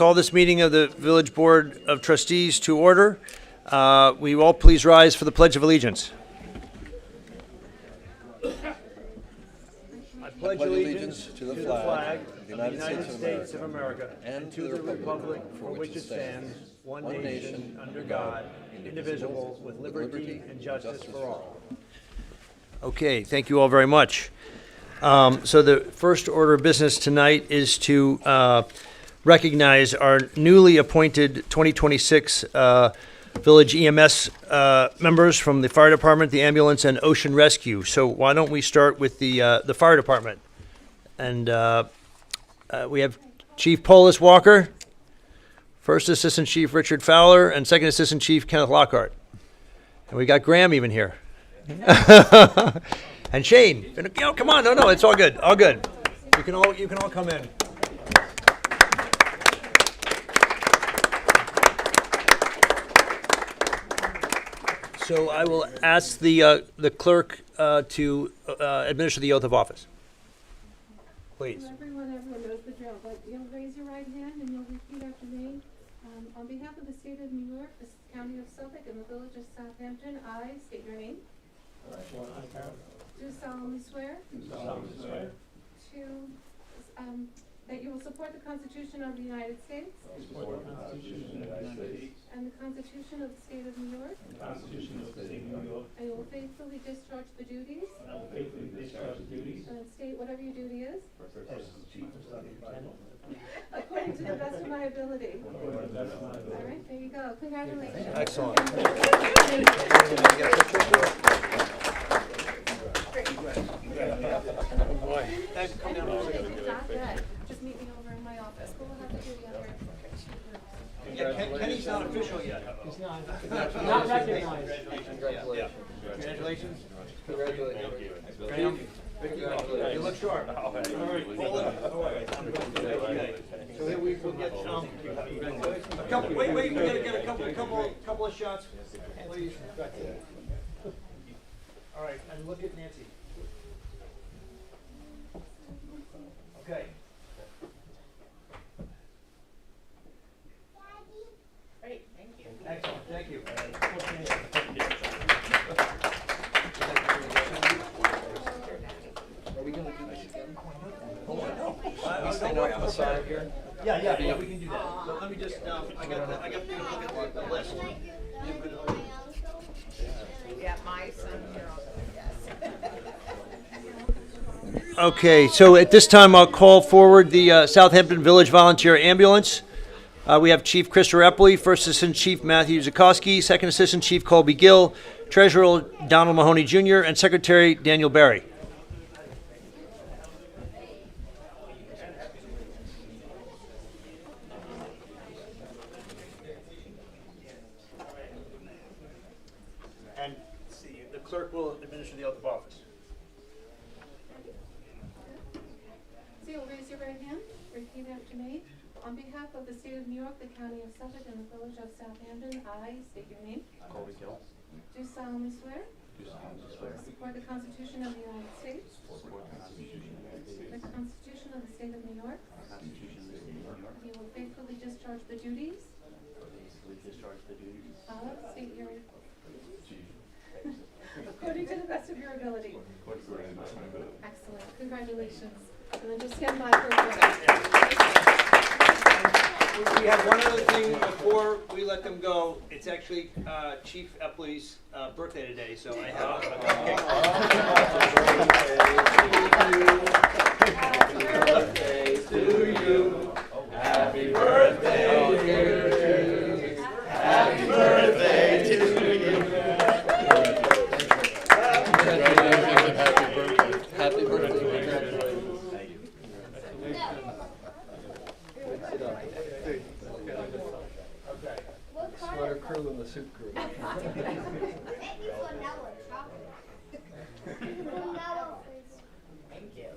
call this meeting of the Village Board of Trustees to order. Will you all please rise for the Pledge of Allegiance? I pledge allegiance to the flag of the United States of America and to the republic for which it stands, one nation, under God, indivisible, with liberty and justice for all. Okay, thank you all very much. So the first order of business tonight is to recognize our newly appointed 2026 Village EMS members from the fire department, the ambulance, and ocean rescue. So why don't we start with the fire department? And we have Chief Polis Walker, First Assistant Chief Richard Fowler, and Second Assistant Chief Kenneth Lockhart. And we got Graham even here. And Shane. Come on, no, it's all good, all good. You can all come in. So I will ask the clerk to administer the oath of office. Please. So everyone knows the drill, but you'll raise your right hand and you'll repeat after me. On behalf of the state of New York, the county of Suffolk, and the village of Southampton, I state your name. Do solemnly swear. That you will support the Constitution of the United States. And the Constitution of the State of New York. And you will faithfully discharge the duties. And state whatever your duty is. According to the best of my ability. All right, there you go. Congratulations. Excellent. Just meet me over in my office. We'll have to do the other. Yeah, Kenny's not official yet. He's not recognized. Congratulations. Congratulations. Congratulations. Graham, you look sharp. All right. So here we will get a couple. Wait, we gotta get a couple of shots, please. All right, and look at Nancy. Okay. Great, thank you. Excellent, thank you. Are we going to do this again? On the side here? Yeah, we can do that. But let me just, I got to look at the list. Yeah, my son here also, yes. Okay, so at this time, I'll call forward the Southampton Village Volunteer Ambulance. We have Chief Christopher Epley, First Assistant Chief Matthew Zukowski, Second Assistant Chief Colby Gill, Treasurer Donald Mahoney Jr., and Secretary Daniel Berry. And the clerk will administer the oath of office. So you'll raise your right hand, repeat after me. On behalf of the state of New York, the county of Suffolk, and the village of Southampton, I state your name. Colby Gill. Do solemnly swear. Do solemnly swear. Support the Constitution of the United States. Support the Constitution of the United States. The Constitution of the state of New York. The Constitution of the State of New York. You will faithfully discharge the duties Faithfully discharge the duties of state your Chief. according to the best of your ability. According to the best of my ability. Excellent. Congratulations. And then just stand by for a photo. We have one other thing before we let them go. It's actually Chief Epley's birthday today, so I have Happy birthday to you. Happy birthday, dear Chief. Happy birthday to you. Happy birthday. Thank you. Sit up. Sweater crew and the suit crew. Thank you.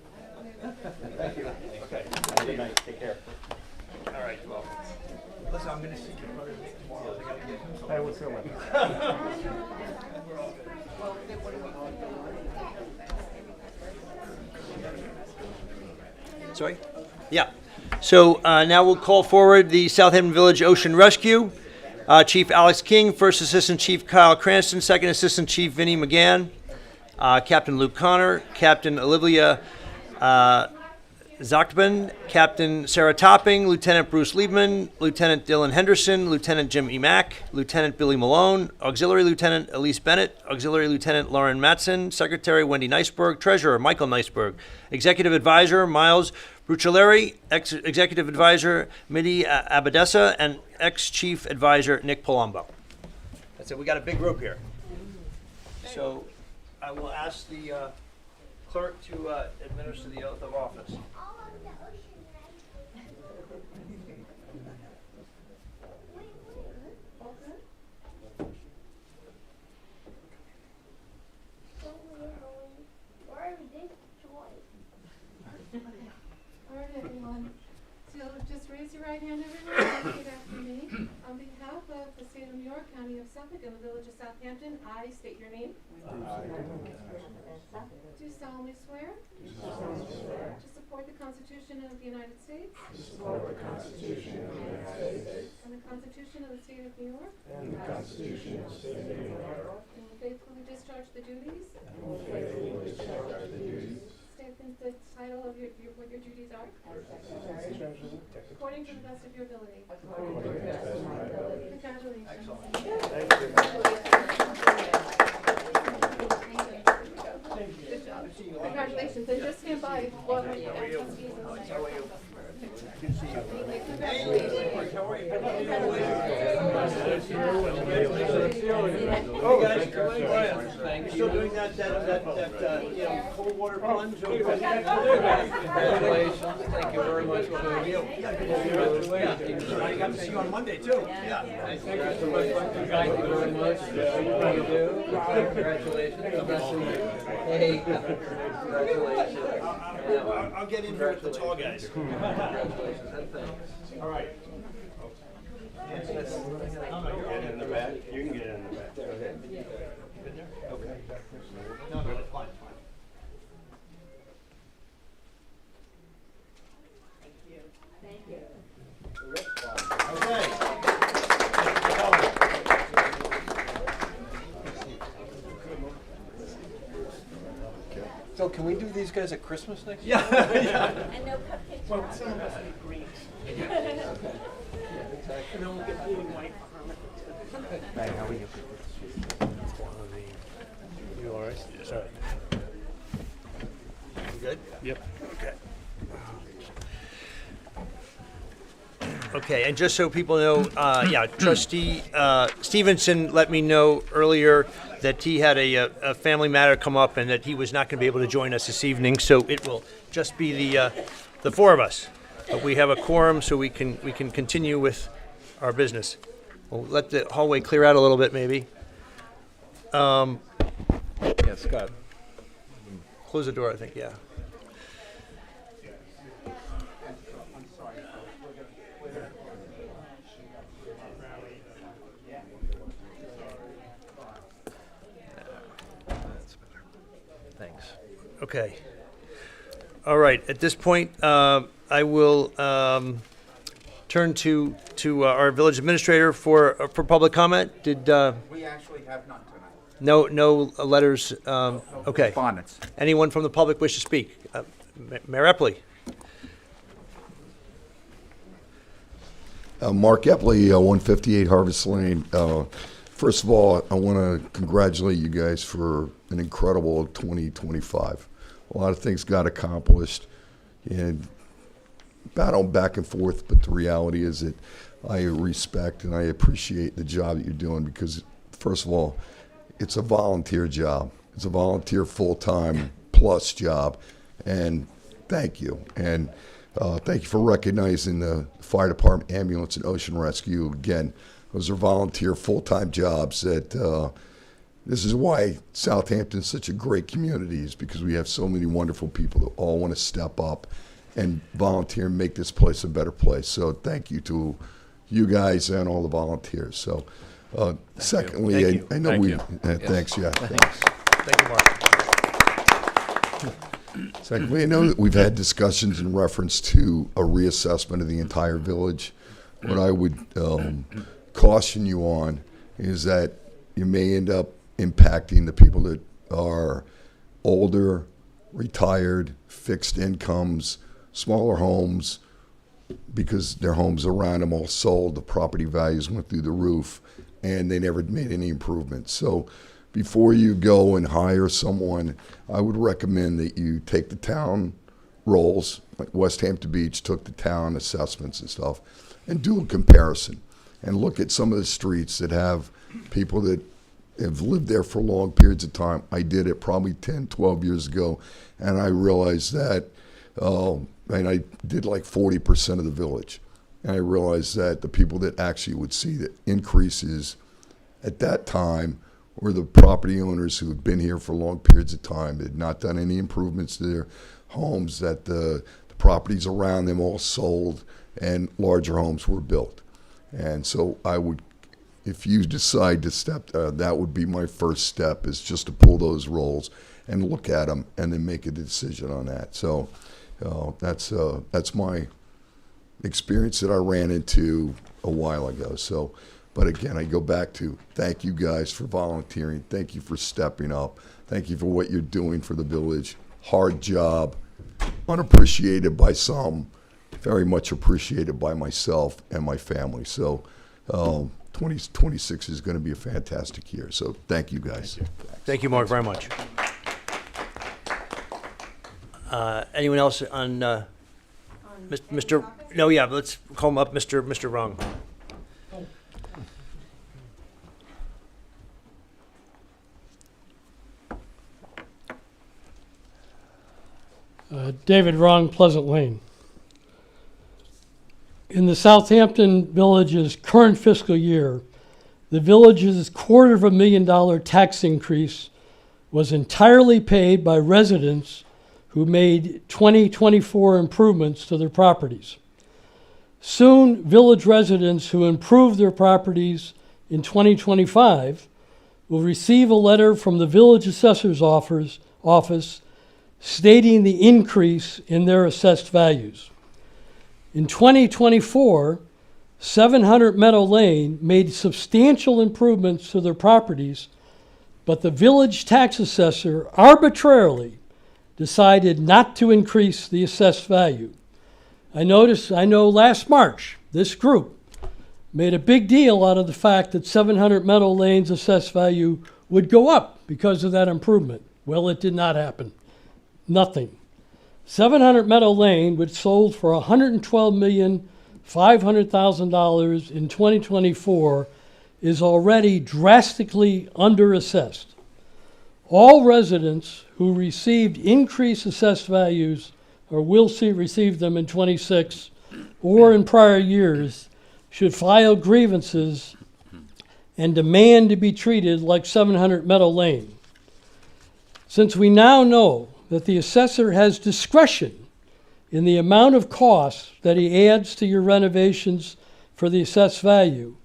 Thank you. Okay. Have a good night. Take care. All right. Well, listen, I'm going to see you. Hey, what's going on? Sorry? Yeah. So now we'll call forward the Southampton Village Ocean Rescue. Chief Alex King, First Assistant Chief Kyle Cranston, Second Assistant Chief Vinnie McGann, Captain Luke Connor, Captain Olivia Zachman, Captain Sarah Topping, Lieutenant Bruce Liebman, Lieutenant Dylan Henderson, Lieutenant Jim Emack, Lieutenant Billy Malone, Auxiliary Lieutenant Elise Bennett, Auxiliary Lieutenant Lauren Matson, Secretary Wendy Neisberg, Treasurer Michael Neisberg, Executive Advisor Miles Brucciolari, Executive Advisor Midi Abadessa, and Ex-Chief Advisor Nick Palumbo. That's it. We got a big group here. So I will ask the clerk to administer the oath of office. All right, everyone. So just raise your right hand, everyone, and repeat after me. On behalf of the state of New York, county of Suffolk, and the village of Southampton, I state your name. Do solemnly swear. To support the Constitution of the United States. And the Constitution of the state of New York. And will faithfully discharge the duties. State the title of what your duties are. According to the best of your ability. Congratulations. Congratulations, and just stand by while we have trustees and say. Oh, guys, you're still doing that cold water plunge? Congratulations. Thank you very much for doing it. I got to see you on Monday, too. Yeah. Thank you very much. What you do. Congratulations. Hey, congratulations. I'll get in here with the tall guys. Congratulations and thanks. All right. Get in the back. You can get in the back. Okay. No, fine, fine. Okay. So can we do these guys at Christmas next year? Yeah. Yeah. And no cupcakes. Well, some of us need green. And then we'll get blue and white. Hey, how are you? You all right? Sorry. You good? Yep. Okay. Okay, and just so people know, Trustee Stevenson let me know earlier that he had a family matter come up and that he was not going to be able to join us this evening, so it will just be the four of us. But we have a quorum, so we can continue with our business. We'll let the hallway clear out a little bit, maybe. Yeah, Scott. Close the door, I think, yeah. Thanks. Okay. All right. At this point, I will turn to our village administrator for public comment. Did We actually have none tonight. no letters? Okay. Correspondence. Anyone from the public wish to speak? Mayor Epley. Mark Epley, 158 Harvest Lane. First of all, I want to congratulate you guys for an incredible 2025. A lot of things got accomplished and battle back and forth, but the reality is that I respect and I appreciate the job that you're doing because, first of all, it's a volunteer job. It's a volunteer full-time plus job, and thank you. And thank you for recognizing the fire department, ambulance, and ocean rescue. Again, those are volunteer full-time jobs that this is why Southampton is such a great community, is because we have so many wonderful people that all want to step up and volunteer and make this place a better place. So thank you to you guys and all the volunteers. So secondly, Thank you. I know Thank we, you. thanks, yeah. Thanks. Thank you, Mark. Secondly, I know that we've had discussions in reference to a reassessment of the entire village. What I would caution you on is that you may end up impacting the people that are older, retired, fixed incomes, smaller homes, because their homes around them all sold, the property values went through the roof, and they never made any improvements. So before you go and hire someone, I would recommend that you take the town rolls, like West Hampton Beach took the town assessments and stuff, and do a comparison and look at some of the streets that have people that have lived there for long periods of time. I did it probably 10, 12 years ago, and I realized that, and I did like 40% of the village. And I realized that the people that actually would see the increases at that time were the property owners who had been here for long periods of time, had not done any improvements to their homes, that the properties around them all sold and larger homes were built. And so I would, if you decide to step, that would be my first step, is just to pull those rolls and look at them and then make a decision on that. So that's my experience that I ran into a while ago. So, but again, I go back to thank you guys for volunteering. Thank you for stepping up. Thank you for what you're doing for the village. Hard job, unappreciated by some, very much appreciated by myself and my family. So 2026 is going to be a fantastic year. So thank you guys. Thank you, Mark, very much. Anyone else on Mr. No, yeah, let's call him up, Mr. Rung. David Rung, Pleasant Lane. In the Southampton Village's current fiscal year, the village's $250,000 tax increase was entirely paid by residents who made 2024 improvements to their properties. Soon, village residents who improve their properties in 2025 will receive a letter from the village assessor's office stating the increase in their assessed values. In 2024, 700 Meadow Lane made substantial improvements to their properties, but the village tax assessor arbitrarily decided not to increase the assessed value. I know last March, this group made a big deal out of the fact that 700 Meadow Lane's assessed value would go up because of that improvement. Well, it did not happen. Nothing. 700 Meadow Lane, which sold for $112,500,000 in 2024, is already drastically underassessed. All residents who received increased assessed values or will receive them in 26 or in prior years should file grievances and demand to be treated like 700 Meadow Lane. Since we now know that the assessor has discretion in the amount of costs that he adds to your renovations for the assessed value,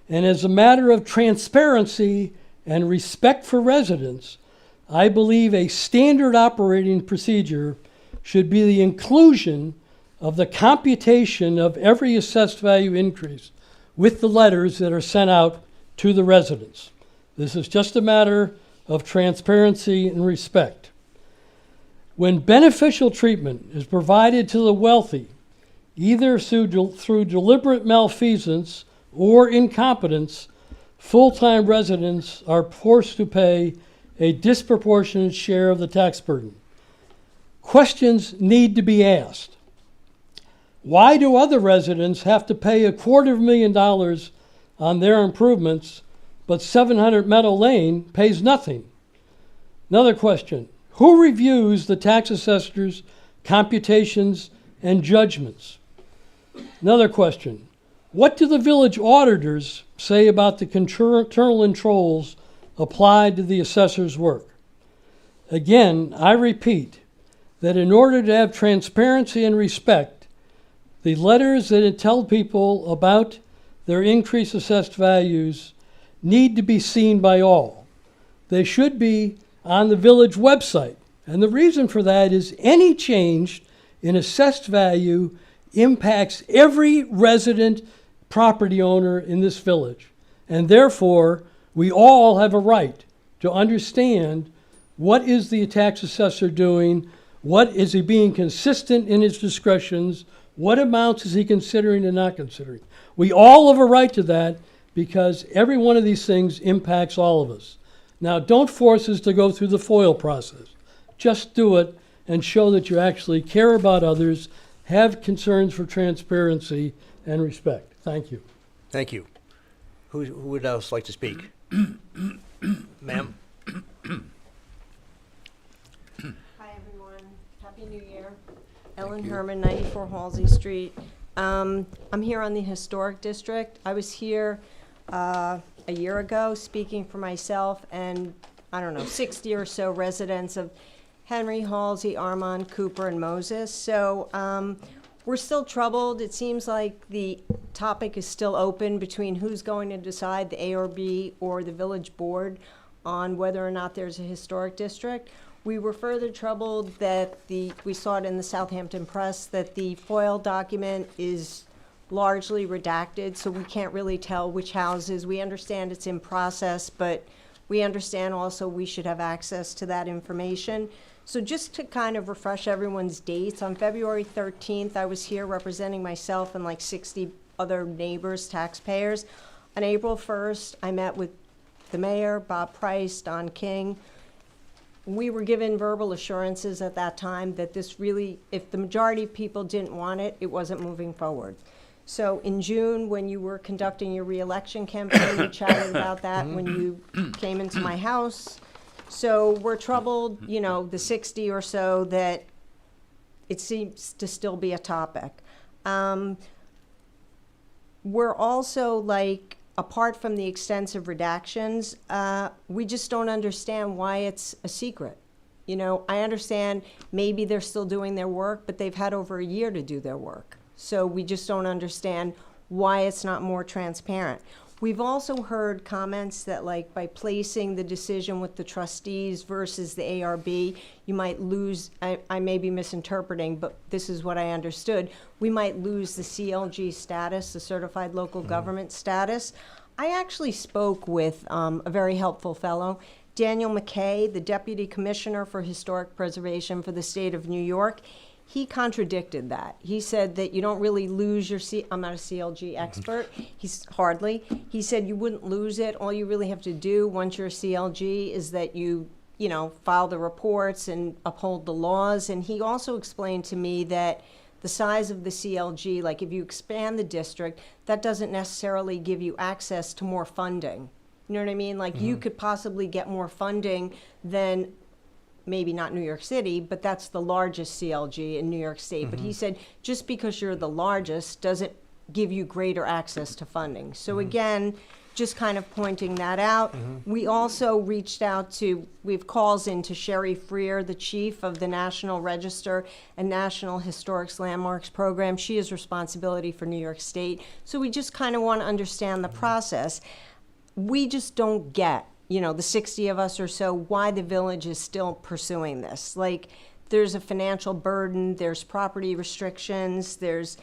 and as a matter of transparency and respect for residents, I believe a standard operating procedure should be the inclusion of the computation of every assessed value increase with the letters that are sent out to the residents. This is just a matter of transparency and respect. When beneficial treatment is provided to the wealthy, either through deliberate malfeasance or incompetence, full-time residents are forced to pay a disproportionate share of the tax burden. Questions need to be asked. Why do other residents have to pay $250,000 on their improvements, but 700 Meadow Lane pays nothing? Another question. Who reviews the tax assessor's computations and judgments? Another question. What do the village auditors say about the internal controls applied to the assessor's work? Again, I repeat that in order to have transparency and respect, the letters that tell people about their increased assessed values need to be seen by all. They should be on the village website And the reason for that is any change in assessed value impacts every resident property owner in this village. And therefore, we all have a right to understand what is the tax assessor doing, what is he being consistent in his discretions, what amounts is he considering and not considering. We all have a right to that because every one of these things impacts all of us. Now, don't force us to go through the FOIL process. Just do it and show that you actually care about others, have concerns for transparency and respect. Thank you. Thank you. Who would else like to speak? Ma'am? Hi, everyone. Happy New Year. Ellen Herman, 94 Halsey Street. I'm here on the Historic District. I was here a year ago speaking for myself and, 60 or so residents of Henry, Halsey, Armand, Cooper, and Moses. So we're still troubled. It seems like the topic is still open between who's going to decide, the ARB or the village board, on whether or not there's a historic district. We were further troubled that we saw it in the Southampton Press, that the FOIL document is largely redacted, so we can't really tell which houses. We understand it's in process, but we understand also we should have access to that information. So just to kind of refresh everyone's dates, on February 13th, I was here representing myself and like 60 other neighbors, taxpayers. On April 1st, I met with the mayor, Bob Price, Don King. We were given verbal assurances at that time that this really, if the majority of people didn't want it, it wasn't moving forward. So in June, when you were conducting your re-election campaign, we chatted about that when you came into my house. So we're troubled, the 60 or so, that it seems to still be a topic. We're also apart from the extensive redactions, we just don't understand why it's a secret. I understand maybe they're still doing their work, but they've had over a year to do their work. So we just don't understand why it's not more transparent. We've also heard comments that by placing the decision with the trustees versus the ARB, you might lose, I may be misinterpreting, but this is what I understood, we might lose the CLG status, the Certified Local Government status. I actually spoke with a very helpful fellow, Daniel McKay, the Deputy Commissioner for Historic Preservation for the state of New York. He contradicted that. He said that you don't really lose your I'm not a CLG expert. He's hardly. He said you wouldn't lose it. All you really have to do once you're a CLG is that you file the reports and uphold the laws. And he also explained to me that the size of the CLG, if you expand the district, that doesn't necessarily give you access to more funding. You know what I mean? You could possibly get more funding than maybe not New York City, but that's the largest CLG in New York State. But he said, just because you're the largest doesn't give you greater access to funding. So again, just kind of pointing that out. We also reached out we have calls into Sherry Freer, the chief of the National Register and National Historic Landmarks Program. She has responsibility for New York State. So we just kind of want to understand the process. We just don't get, the 60 of us or so, why the village is still pursuing this. There's a financial burden, there's property restrictions, there's,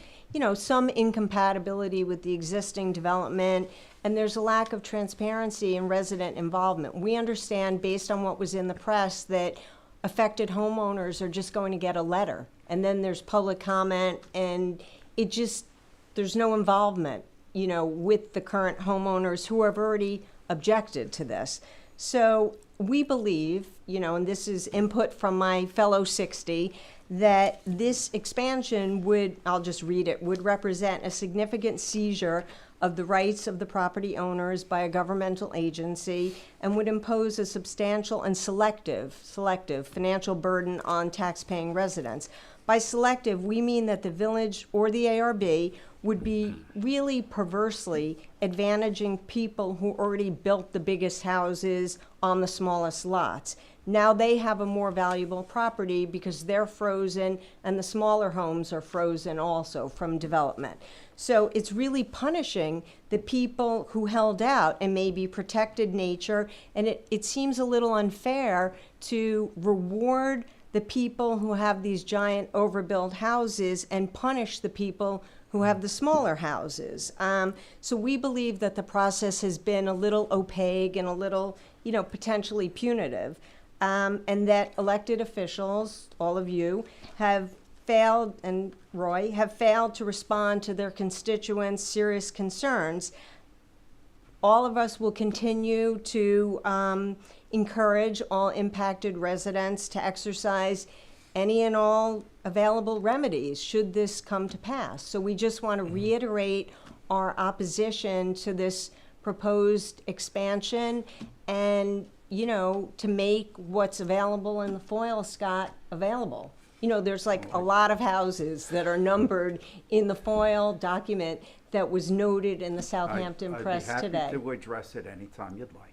some incompatibility with the existing development, and there's a lack of transparency and resident involvement. We understand, based on what was in the press, that affected homeowners are just going to get a letter, and then there's public comment, and there's no involvement, with the current homeowners who have already objected to this. So we believe, and this is input from my fellow 60, that this expansion I'll just read it, would represent a significant seizure of the rights of the property owners by a governmental agency and would impose a substantial and selective financial burden on tax-paying residents. By selective, we mean that the village or the ARB would be really perversely advantaging people who already built the biggest houses on the smallest lots. Now they have a more valuable property because they're frozen and the smaller homes are frozen also from development. So it's really punishing the people who held out and maybe protected nature, and it seems a little unfair to reward the people who have these giant overbuilt houses and punish the people who have the smaller houses. So we believe that the process has been a little opaque and a little, potentially punitive, and that elected officials, all of you, have failed, and Roy, have failed to respond to their constituents' serious concerns. All of us will continue to encourage all impacted residents to exercise any and all available remedies should this come to pass. So we just want to reiterate our opposition to this proposed expansion and, to make what's available in the foil, Scott, available. There's like a lot of houses that are numbered in the foil document that was noted in the Southampton Press today. I'd be happy to address it anytime you'd like.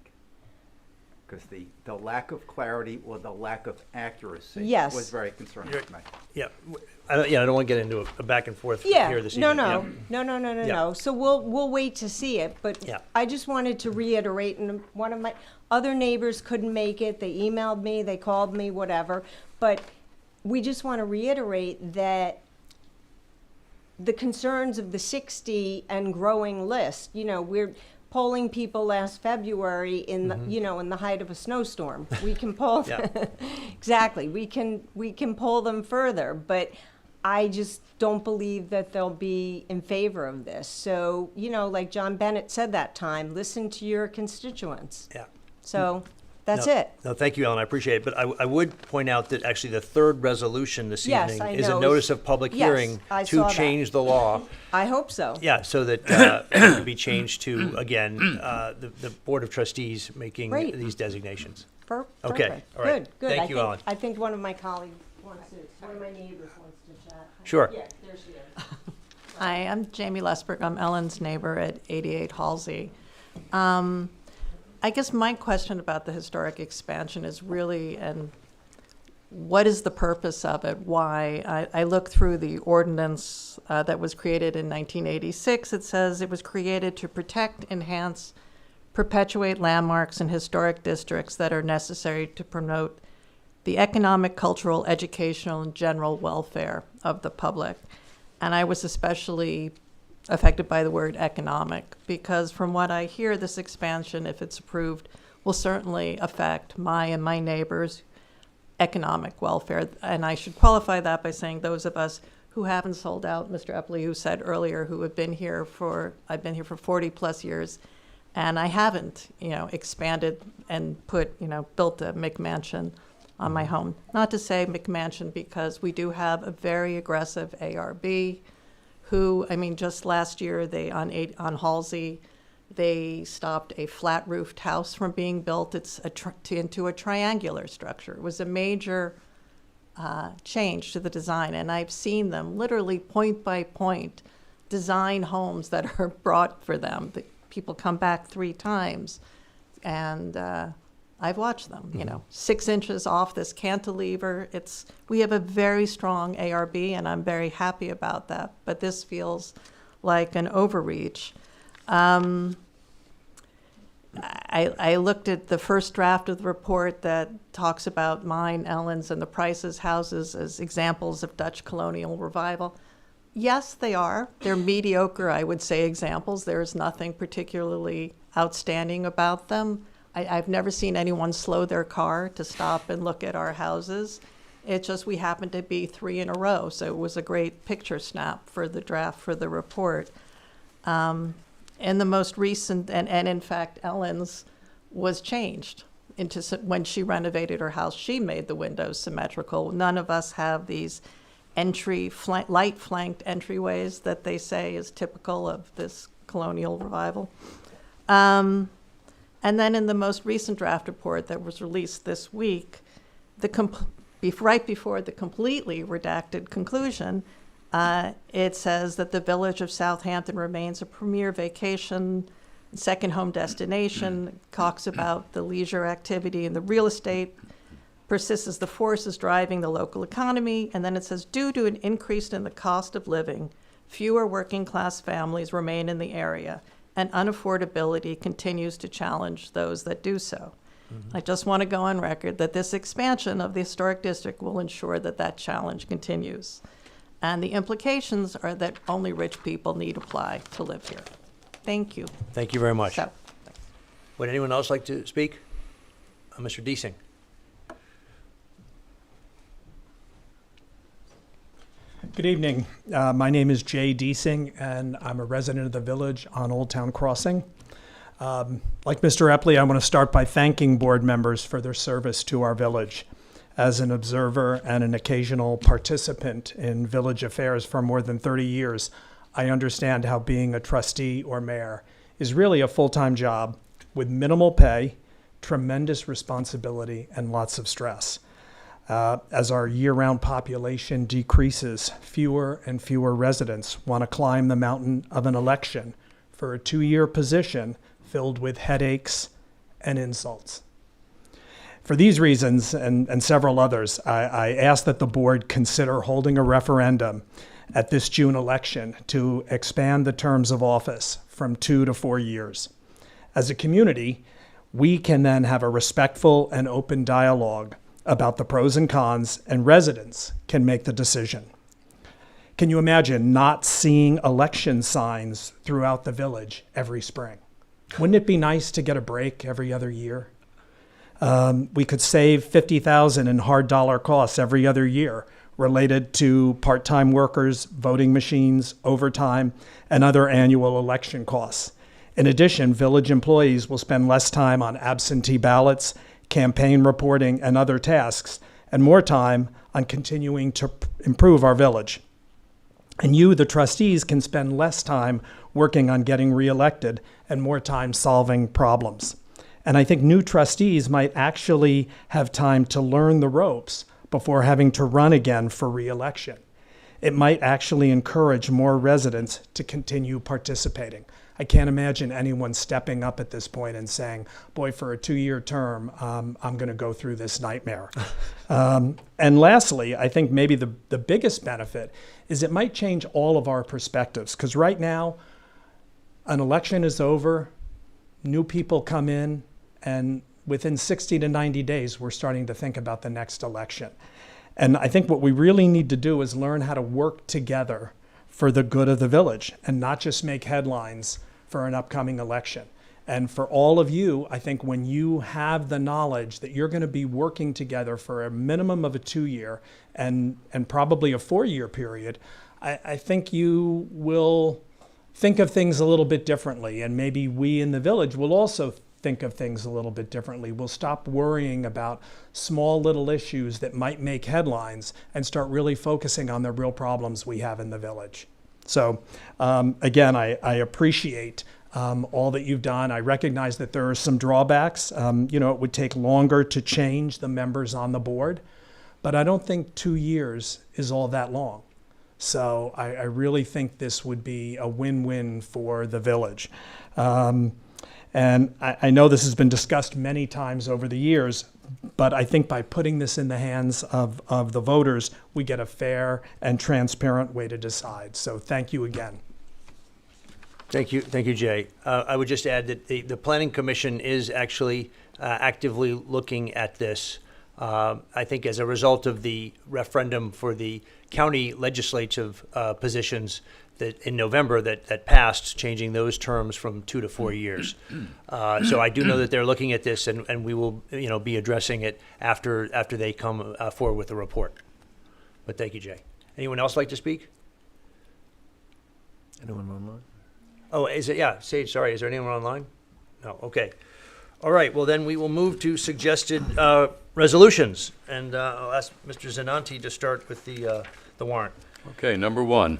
Because the lack of clarity or the lack of accuracy Yes. was very concerning to me. Yeah, I don't want to get into a back and forth here this evening. No. Yeah. So we'll wait to see it, but Yeah. I just wanted to reiterate, and one of my other neighbors couldn't make it. They emailed me, they called me, whatever. But we just want to reiterate that the concerns of the 60 and growing list, we're polling people last February in the, in the height of a snowstorm. We can poll, Yeah. exactly, we can poll them further, but I just don't believe that they'll be in favor of this. So, like John Bennett said that time, listen to your constituents. Yeah. So that's No, it. No, thank you, Ellen. I appreciate it. But I would point out that actually the third resolution this Yes, evening I is a know. notice of public Yes, hearing I to saw that. change the law. I hope so. Yeah, so that it can be changed to, again, the Board of Trustees making Great. these designations. Okay, Okay, all right. Good. Thank you, Ellen. I think one of my colleagues wants to, one of my neighbors wants to chat. Sure. Yeah, there she is. Hi, I'm Jamie Lesberg. I'm Ellen's neighbor at 88 Halsey. I guess my question about the historic expansion is really, and what is the purpose of it? Why? I look through the ordinance that was created in 1986. It says it was created to protect, enhance, perpetuate landmarks and historic districts that are necessary to promote the economic, cultural, educational, and general welfare of the public. And I was especially affected by the word economic, because from what I hear, this expansion, if it's approved, will certainly affect my and my neighbors' economic welfare. And I should qualify that by saying those of us who haven't sold out, Mr. Epley, who said earlier, who have been here I've been here for 40 plus years, and I haven't, expanded and built a McMansion on my home. Not to say McMansion, because we do have a very aggressive ARB, who, just last year, they on Halsey, they stopped a flat-roofed house from being built. It's into a triangular structure. It was a major change to the design, and I've seen them literally point by point design homes that are brought for them. The people come back 3 times, and I've watched them, 6 inches off this cantilever. We have a very strong ARB, and I'm very happy about that, but this feels like an overreach. I looked at the first draft of the report that talks about mine, Ellen's, and the Price's houses as examples of Dutch colonial revival. Yes, they are. They're mediocre, I would say, examples. There's nothing particularly outstanding about them. I've never seen anyone slow their car to stop and look at our houses. It's just we happened to be 3 in a row, so it was a great picture snap for the draft for the report. And the most recent, and in fact, Ellen's was changed into, when she renovated her house, she made the windows symmetrical. None of us have these light flanked entryways that they say is typical of this colonial revival. And then in the most recent draft report that was released this week, right before the completely redacted conclusion, it says that the village of Southampton remains a premier vacation, second home destination, talks about the leisure activity and the real estate, persists as the forces driving the local economy, and then it says, due to an increase in the cost of living, fewer working class families remain in the area, and unaffordability continues to challenge those that do so. I just want to go on record that this expansion of the historic district will ensure that that challenge continues. And the implications are that only rich people need apply to live here. Thank you. Thank you very much. So, Would anyone else like to speak? Mr. Deasing. Good evening. My name is Jay Deasing, and I'm a resident of the village on Old Town Crossing. Like Mr. Epley, I want to start by thanking board members for their service to our village. As an observer and an occasional participant in village affairs for more than 30 years, I understand how being a trustee or mayor is really a full-time job with minimal pay, tremendous responsibility, and lots of stress. As our year-round population decreases, fewer and fewer residents want to climb the mountain of an election for a 2-year position filled with headaches and insults. For these reasons and several others, I ask that the board consider holding a referendum at this June election to expand the terms of office from 2 to 4 years. As a community, we can then have a respectful and open dialogue about the pros and cons, and residents can make the decision. Can you imagine not seeing election signs throughout the village every spring? Wouldn't it be nice to get a break every other year? We could save $50,000 in hard dollar costs every other year related to part-time workers, voting machines, overtime, and other annual election costs. In addition, village employees will spend less time on absentee ballots, campaign reporting, and other tasks, and more time on continuing to improve our village. And you, the trustees, can spend less time working on getting reelected and more time solving problems. And I think new trustees might actually have time to learn the ropes before having to run again for reelection. It might actually encourage more residents to continue participating. I can't imagine anyone stepping up at this point and saying, boy, for a 2-year term, I'm going to go through this nightmare. And lastly, I think maybe the biggest benefit is it might change all of our perspectives, because right now, an election is over, new people come in, and within 60 to 90 days, we're starting to think about the next election. And I think what we really need to do is learn how to work together for the good of the village and not just make headlines for an upcoming election. And for all of you, I think when you have the knowledge that you're going to be working together for a minimum of a 2-year and probably a 4-year period, I think you will think of things a little bit differently. And maybe we in the village will also think of things a little bit differently. We'll stop worrying about small little issues that might make headlines and start really focusing on the real problems we have in the village. So again, I appreciate all that you've done. I recognize that there are some drawbacks. It would take longer to change the members on the board, but I don't think 2 years is all that long. So I really think this would be a win-win for the village. And I know this has been discussed many times over the years, but I think by putting this in the hands of the voters, we get a fair and transparent way to decide. So thank you again. Thank you, Jay. I would just add that the Planning Commission is actually actively looking at this. I think as a result of the referendum for the county legislative positions that in November that passed, changing those terms from 2 to 4 years. So I do know that they're looking at this, and we will be addressing it after they come forward with the report. But thank you, Jay. Anyone else like to speak? Anyone online? Oh, is it? Yeah, Sage, sorry. Is there anyone online? No, okay. All right, well then we will move to suggested resolutions. And I'll ask Mr. Zinanti to start with the warrant. Okay, number 1.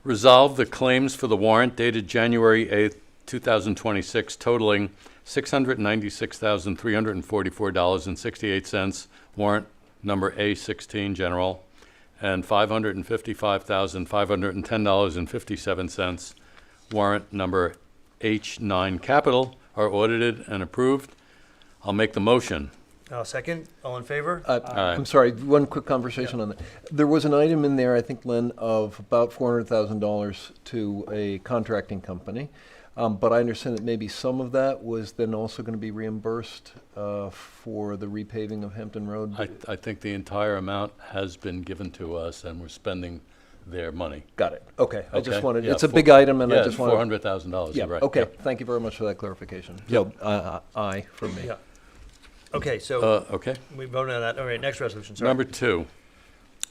Resolve the claims for the warrant dated January 8th, 2026, totaling $696,344.68, warrant number A16, general, and $555,510.57, warrant number H9, capital, are audited and approved. I'll make the motion. Second, all in favor? I'm sorry, one quick conversation on that. There was an item in there, I think, Len, of about $400,000 to a contracting company. But I understand that maybe some of that was then also going to be reimbursed for the repaving of Hampton Road? I think the entire amount has been given to us, and we're spending their money. Got it. Okay. I just Okay. wanted, Yeah, it's a big item, and I just wanted. $400,000, Yeah, you're right. okay. Yep. Thank you very much for that clarification. Yep. So, aye from me. Yeah. Okay, so Okay. we voted on that. All right, next resolution, sorry. Number 2,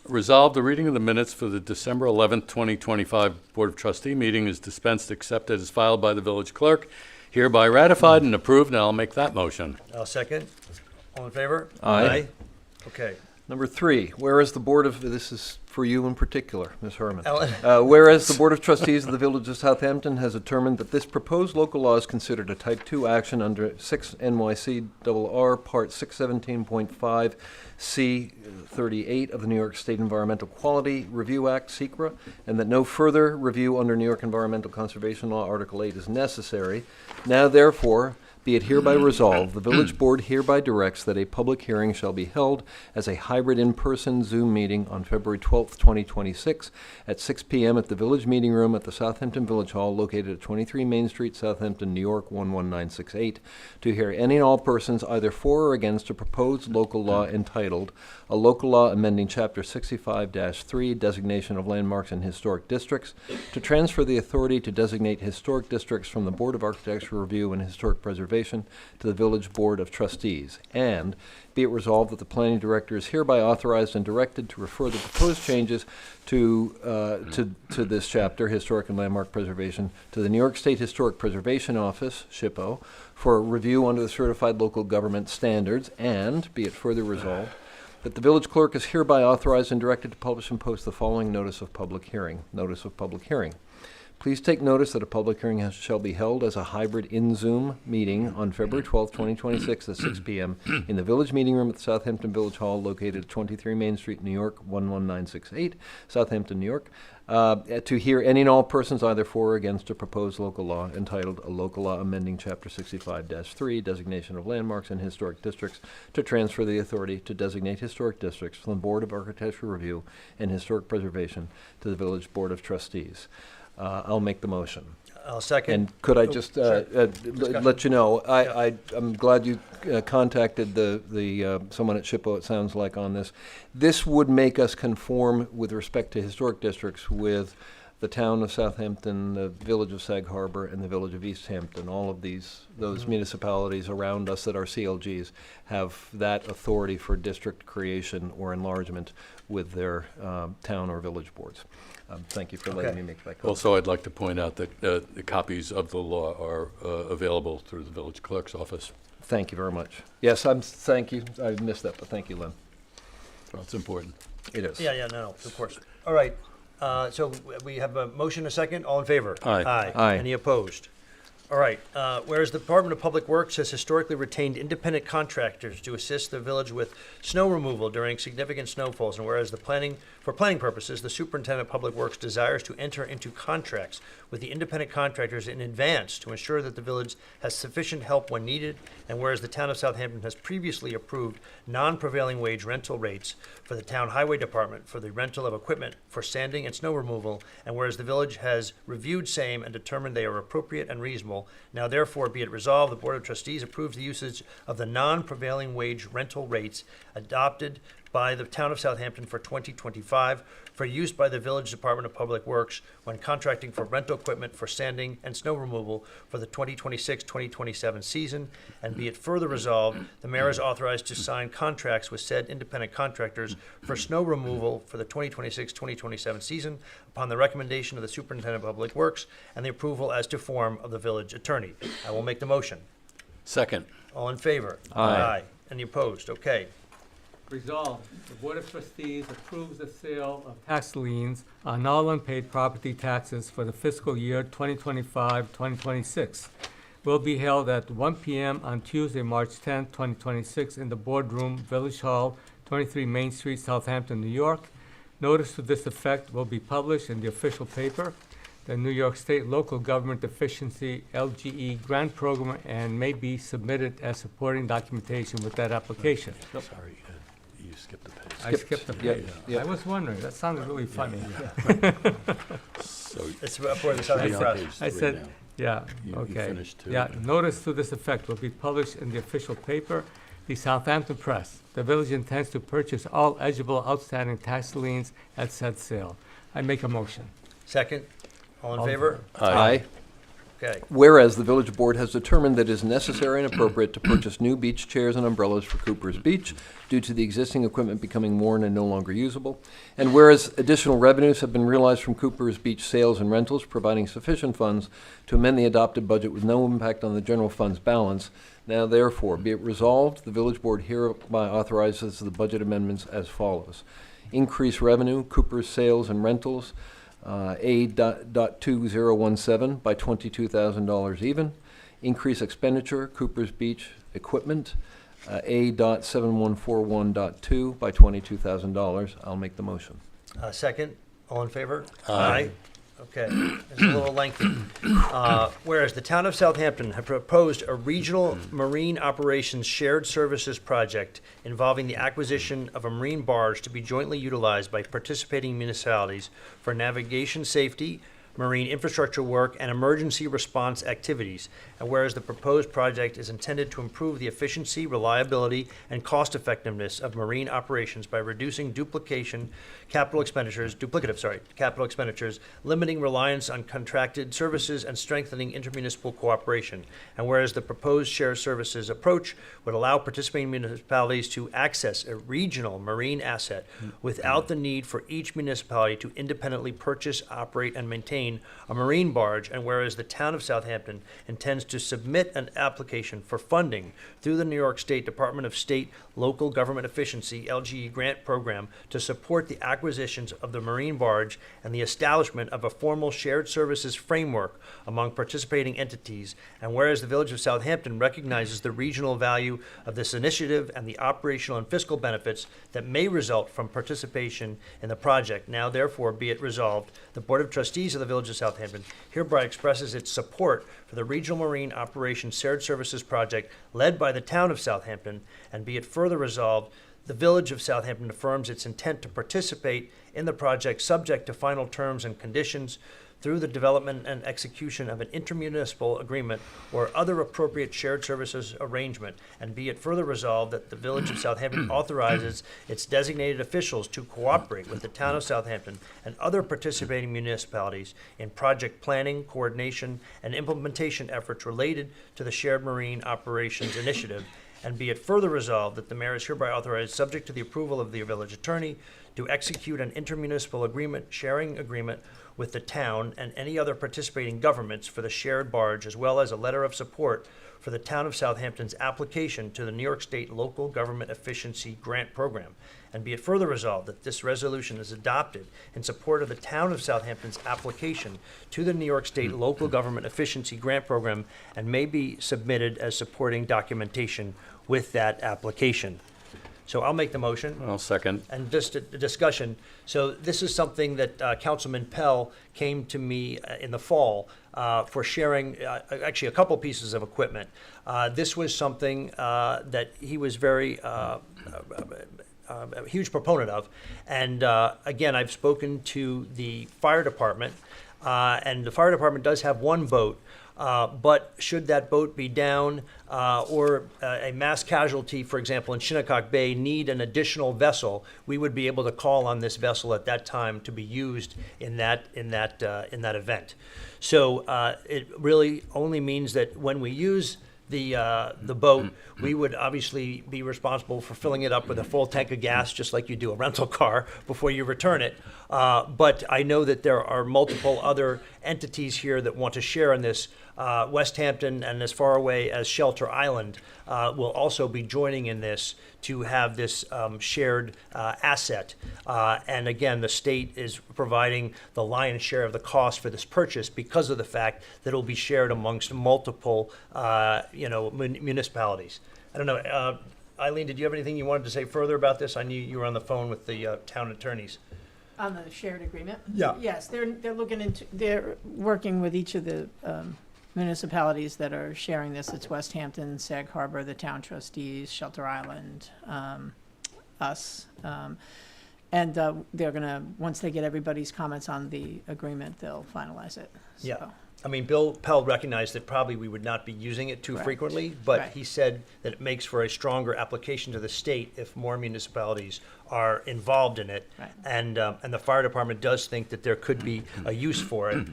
resolve the reading of the minutes for the December 11th, 2025 Board of Trustee meeting is dispensed, accepted as filed by the village clerk, hereby ratified and approved, and I'll make that motion. I'll second. All in favor? Aye. Okay. Number 3, whereas the Board of, this is for you in particular, Ms. Herman. Ellen. Whereas the Board of Trustees of the Village of Southampton has determined that this proposed local law is considered a Type 2 action under 6 NYC-RR Part 617.5 C 38 of the New York State Environmental Quality Review Act, SECRA, and that no further review under New York Environmental Conservation Law, Article 8, is necessary. Now, therefore, be it hereby resolved, the village board hereby directs that a public hearing shall be held as a hybrid in-person Zoom meeting on February 12th, 2026 at 6 p.m. at the village meeting room at the Southampton Village Hall located at 23 Main Street, Southampton, New York 11968 to hear any and all persons either for or against a proposed local law entitled A Local Law Amending Chapter 65-3 Designation of Landmarks in Historic Districts to transfer the authority to designate historic districts from the Board of Architectural Review and Historic Preservation to the Village Board of Trustees, and be it resolved that the planning director is hereby authorized and directed to refer the proposed changes to this chapter, Historic and Landmark Preservation, to the New York State Historic Preservation Office, SHPO, for review under the Certified Local Government Standards, and be it further resolved that the village clerk is hereby authorized and directed to publish and post the following notice of public hearing. Notice of public hearing. Please take notice that a public hearing shall be held as a hybrid in-Zoom meeting on February 12th, 2026 at 6 p.m. in the village meeting room at the Southampton Village Hall located at 23 Main Street, New York 11968, Southampton, New York, to hear any and all persons either for or against a proposed local law entitled A Local Law Amending Chapter 65-3 Designation of Landmarks in Historic Districts to transfer the authority to designate historic districts from the Board of Architectural Review and Historic Preservation to the Village Board of Trustees. I'll make the motion. I'll second. And could I just sure. let you know, I'm glad you contacted the someone at SHPO, it sounds like, on this. This would make us conform with respect to historic districts with the town of Southampton, the village of Sag Harbor, and the village of East Hampton. All of those municipalities around us that are CLGs have that authority for district creation or enlargement with their town or village boards. Thank you for letting me make that comment. Also, I'd like to point out that the copies of the law are available through the village clerk's office. Thank you very much. Yes, thank you. I missed that, but thank you, Lynn. So it's important. It is. Yeah, no, of course. All right, so we have a motion, a second. All in favor? Aye. Aye. Any opposed? All right, whereas the Department of Public Works has historically retained independent contractors to assist the village with snow removal during significant snowfalls, and whereas for planning purposes, the Superintendent of Public Works desires to enter into contracts with the independent contractors in advance to ensure that the village has sufficient help when needed, and whereas the town of Southampton has previously approved non-prevailing wage rental rates for the town highway department for the rental of equipment for sanding and snow removal, and whereas the village has reviewed same and determined they are appropriate and reasonable, now therefore be it resolved, the Board of Trustees approves the usage of the non-prevailing wage rental rates adopted by the town of Southampton for 2025 for use by the Village Department of Public Works when contracting for rental equipment for sanding and snow removal for the 2026-2027 season. And be it further resolved, the mayor is authorized to sign contracts with said independent contractors for snow removal for the 2026-2027 season upon the recommendation of the Superintendent of Public Works and the approval as to form of the village attorney. I will make the motion. Second. All in favor? Aye. Any opposed? Okay. Resolved, the Board of Trustees approves the sale of tax liens on all unpaid property taxes for the fiscal year 2025-2026. Will be held at 1 p.m. on Tuesday, March 10, 2026, in the Boardroom, Village Hall, 23 Main Street, Southampton, New York. Notice to this effect will be published in the official paper, the New York State Local Government Efficiency LGE Grant Program, and may be submitted as supporting documentation with that application. Sorry, you skipped the page. I skipped the page. Yep. I was wondering, that sounded really funny. So It's for the Southampton Press. I said, Yeah, You okay. finished too. Yeah, notice to this effect will be published in the official paper, the Southampton Press. The village intends to purchase all eligible outstanding tax liens at said sale. I make a motion. Second. All in All in favor? Aye. Okay. Whereas the village board has determined that it is necessary and appropriate to purchase new beach chairs and umbrellas for Cooper's Beach due to the existing equipment becoming worn and no longer usable. And whereas additional revenues have been realized from Cooper's Beach sales and rentals, providing sufficient funds to amend the adopted budget with no impact on the general fund's balance. Now therefore, be it resolved, the village board hereby authorizes the budget amendments as follows. Increase revenue, Cooper's sales and rentals, A.2017 by $22,000 even. Increase expenditure, Cooper's Beach equipment, A.7141.2 by $22,000. I'll make the motion. Second. All in favor? Aye. Okay, it's a little lengthy. Whereas the town of Southampton have proposed a regional marine operations shared services project involving the acquisition of a marine barge to be jointly utilized by participating municipalities for navigation safety, marine infrastructure work, and emergency response activities. And whereas the proposed project is intended to improve the efficiency, reliability, and cost effectiveness of marine operations by reducing duplicative capital expenditures, limiting reliance on contracted services, and strengthening intermunicipal cooperation. And whereas the proposed shared services approach would allow participating municipalities to access a regional marine asset without the need for each municipality to independently purchase, operate, and maintain a marine barge. And whereas the town of Southampton intends to submit an application for funding through the New York State Department of State Local Government Efficiency LGE grant program to support the acquisitions of the marine barge and the establishment of a formal shared services framework among participating entities. And whereas the Village of Southampton recognizes the regional value of this initiative and the operational and fiscal benefits that may result from participation in the project, now therefore be it resolved, the Board of Trustees of the Village of Southampton hereby expresses its support for the Regional Marine Operations Shared Services Project led by the town of Southampton, and be it further resolved, the Village of Southampton affirms its intent to participate in the project subject to final terms and conditions through the development and execution of an intermunicipal agreement or other appropriate shared services arrangement, and be it further resolved that the Village of Southampton authorizes its designated officials to cooperate with the town of Southampton and other participating municipalities in project planning, coordination, and implementation efforts related to the Shared Marine Operations Initiative. And be it further resolved that the mayor is hereby authorized, subject to the approval of the village attorney, to execute an intermunicipal sharing agreement with the town and any other participating governments for the shared barge, as well as a letter of support for the town of Southampton's application to the New York State Local Government Efficiency Grant Program. And be it further resolved that this resolution is adopted in support of the town of Southampton's application to the New York State Local Government Efficiency Grant Program and may be submitted as supporting documentation with that application. So I'll make the motion. I'll second. And just a discussion. So this is something that Councilman Pell came to me in the fall for sharing actually a couple pieces of equipment. This was something that he was very a huge proponent of. And again, I've spoken to the fire department, and the fire department does have one boat. But should that boat be down or a mass casualty, for example, in Shinnecock Bay, need an additional vessel, we would be able to call on this vessel at that time to be used in that event. So it really only means that when we use the boat, we would obviously be responsible for filling it up with a full tank of gas, just like you do a rental car before you return it. But I know that there are multiple other entities here that want to share in this. West Hampton and as far away as Shelter Island will also be joining in this to have this shared asset. And again, the state is providing the lion's share of the cost for this purchase because of the fact that it will be shared amongst multiple municipalities. I don't know. Eileen, did you have anything you wanted to say further about this? I knew you were on the phone with the town attorneys. On the shared agreement? Yeah. Yes, they're working with each of the municipalities that are sharing this. It's West Hampton, Sag Harbor, the town trustees, Shelter Island, us. And they're gonna, once they get everybody's comments on the agreement, they'll finalize it. Yeah. I mean, Bill Pell recognized that probably we would not be using it too Right. frequently, but Right. he said that it makes for a stronger application to the state if more municipalities are involved in it. Right. And the fire department does think that there could be a use for it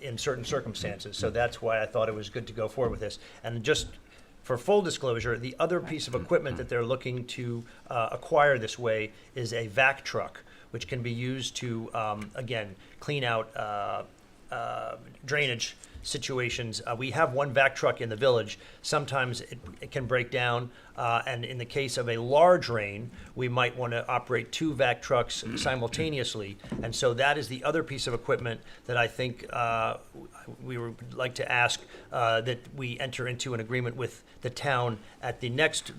in certain circumstances. So that's why I thought it was good to go forward with this. And just for full disclosure, the other piece of equipment that they're looking to acquire this way is a vac truck, which can be used to, again, clean out drainage situations. We have one vac truck in the village. Sometimes it can break down, and in the case of a large rain, we might want to operate 2 vac trucks simultaneously. And so that is the other piece of equipment that I think we would like to ask that we enter into an agreement with the town at the next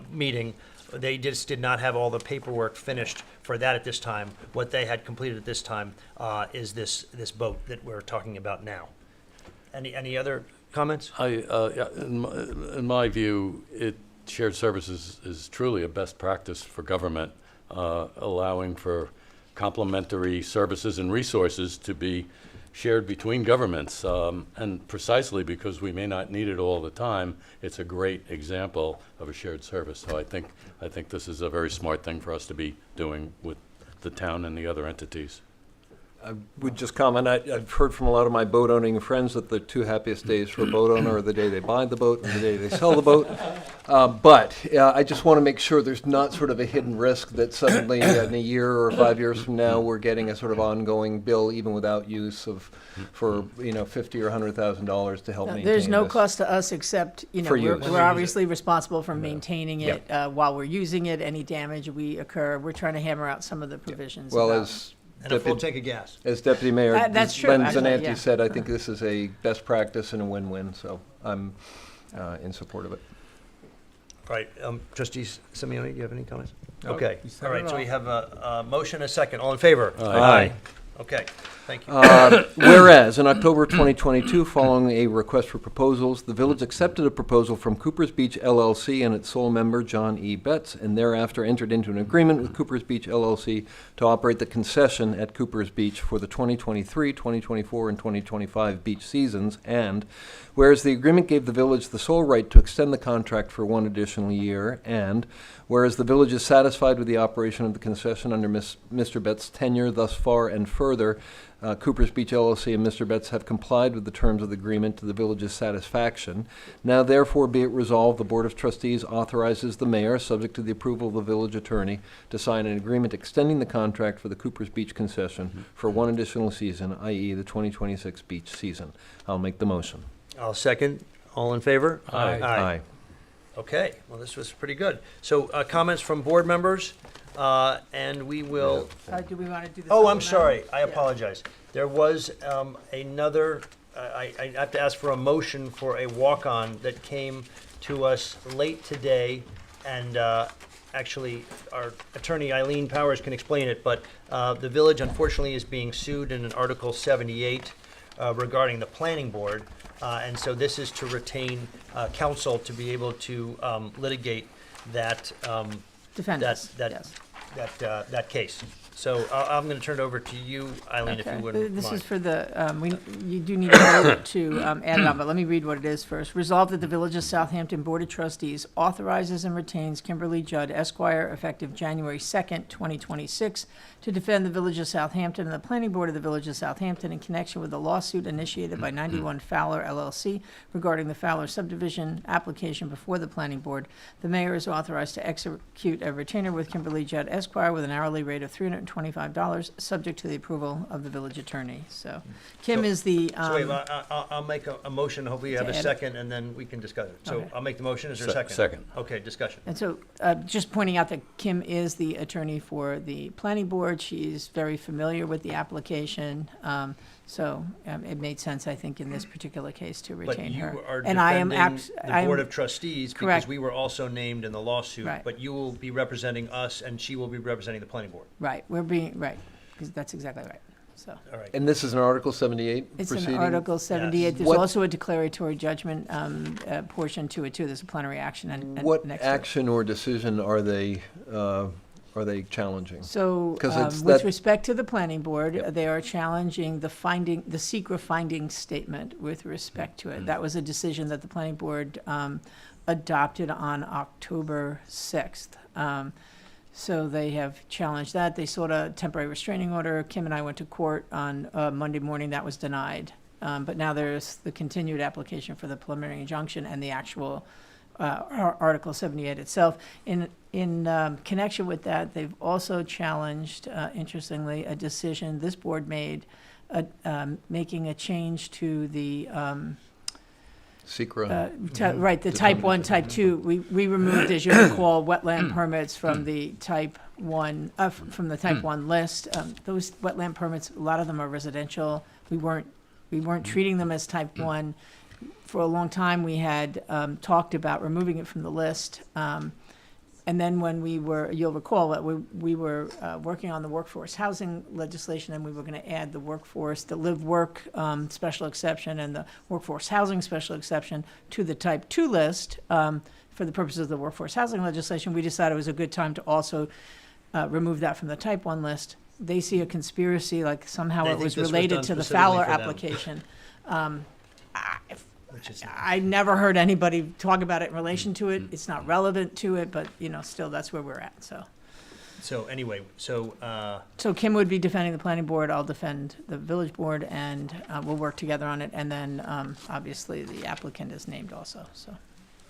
meeting. They just did not have all the paperwork finished for that at this time. What they had completed at this time is this boat that we're talking about now. Any other comments? In my view, shared services is truly a best practice for government, allowing for complementary services and resources to be shared between governments. And precisely because we may not need it all the time, it's a great example of a shared service. So I think this is a very smart thing for us to be doing with the town and the other entities. I would just comment, I've heard from a lot of my boat owning friends that the 2 happiest days for a boat owner are the day they buy the boat and the day they sell the boat. But I just want to make sure there's not sort of a hidden risk that suddenly in a year or 5 years from now, we're getting a sort of ongoing bill even without use for $50,000 or $100,000 to help maintain There's no this. cost to us except, For we're use. obviously responsible for maintaining it Yep. while we're using it. Any damage we occur, we're trying to hammer out some of the provisions. Well, about- as And a full tank of gas. As Deputy Mayor That's true, Len actually, Zananti yeah. said, I think this is a best practice and a win-win, so I'm in support of it. All right, Trustee Simeoni, do you have any comments? No, Okay, you said all right, it so all. we have a motion, a second. All in favor? Aye. Okay, thank you. Whereas in October 2022, following a request for proposals, the village accepted a proposal from Coopers Beach LLC and its sole member, John E. Betts, and thereafter entered into an agreement with Coopers Beach LLC to operate the concession at Coopers Beach for the 2023, 2024, and 2025 beach seasons. And whereas the agreement gave the village the sole right to extend the contract for 1 additional year, and whereas the village is satisfied with the operation of the concession under Mr. Betts' tenure thus far and further, Coopers Beach LLC and Mr. Betts have complied with the terms of the agreement to the village's satisfaction. Now therefore be it resolved, the Board of Trustees authorizes the mayor, subject to the approval of the village attorney, to sign an agreement extending the contract for the Coopers Beach concession for 1 additional season, i.e. the 2026 beach season. I'll make the motion. I'll second. All in favor? Aye. Okay, well, this was pretty good. So comments from board members, and we will, do we want to do this? oh, I'm supplemental? sorry, I Yeah. apologize. There was another, I have to ask for a motion for a walk-on that came to us late today, and actually, our attorney Eileen Powers can explain it, but the village unfortunately is being sued in an Article 78 regarding the planning board. And so this is to retain counsel to be able to litigate that, Defend us, that, yes. that case. So I'm going to turn it over to you, Eileen, if you Okay. wouldn't This is mind. for the, you do need a vote to add it on, but let me read what it is first. Resolved that the Village of Southampton Board of Trustees authorizes and retains Kimberly Judd Esquire effective January 2nd, 2026, to defend the Village of Southampton and the Planning Board of the Village of Southampton in connection with the lawsuit initiated by 91 Fowler LLC regarding the Fowler subdivision application before the Planning Board. The mayor is authorized to execute a retainer with Kimberly Judd Esquire with an hourly rate of $325, subject to the approval of the village attorney. So Kim is the, So wait, I'll make a motion, hopefully you have a to add it. second, and then we can discuss it. So Okay. I'll make the motion, is there a second? Second. Okay, discussion. and so just pointing out that Kim is the attorney for the planning board. She's very familiar with the application. So it made sense, I think, in this particular case to But retain you her. are And I am defending I the am- Board of Trustees because Correct. we were also named in the lawsuit. Right. But you will be representing us, and she will be representing the planning board. Right, we're being, right, because that's exactly right, so. All right. And this is an Article 78 It's proceeding? in Article 78. There's What- also a declaratory judgment portion to it, too. There's a plenary action and What next to it. action or decision are they are they challenging? So, 'Cause it's with that- respect to the planning board, Yep. they are challenging the secret finding statement with respect to it. That was a decision that the planning board adopted on October 6th. So they have challenged that. They sought a temporary restraining order. Kim and I went to court on Monday morning. That was denied. But now there's the continued application for the preliminary injunction and the actual Article 78 itself. In connection with that, they've also challenged, interestingly, a decision this board made making a change to the Secra. right, the type 1, type 2. We removed, as you recall, wetland permits from the type 1 list. Those wetland permits, a lot of them are residential. We weren't treating them as type 1. For a long time, we had talked about removing it from the list. And then when you'll recall that we were working on the workforce housing legislation, and we were going to add the live-work special exception and the workforce housing special exception to the type 2 list for the purposes of the workforce housing legislation. We decided it was a good time to also remove that from the type 1 list. They see a conspiracy, like somehow They it think was this was related done to the specifically Fowler for them. application. Which is I never heard anybody talk about it in relation to it. It's not relevant to it, but, still, that's where we're at, so. so anyway. So So Kim would be defending the planning board, I'll defend the village board, and we'll work together on it. And then, obviously, the applicant is named also, so.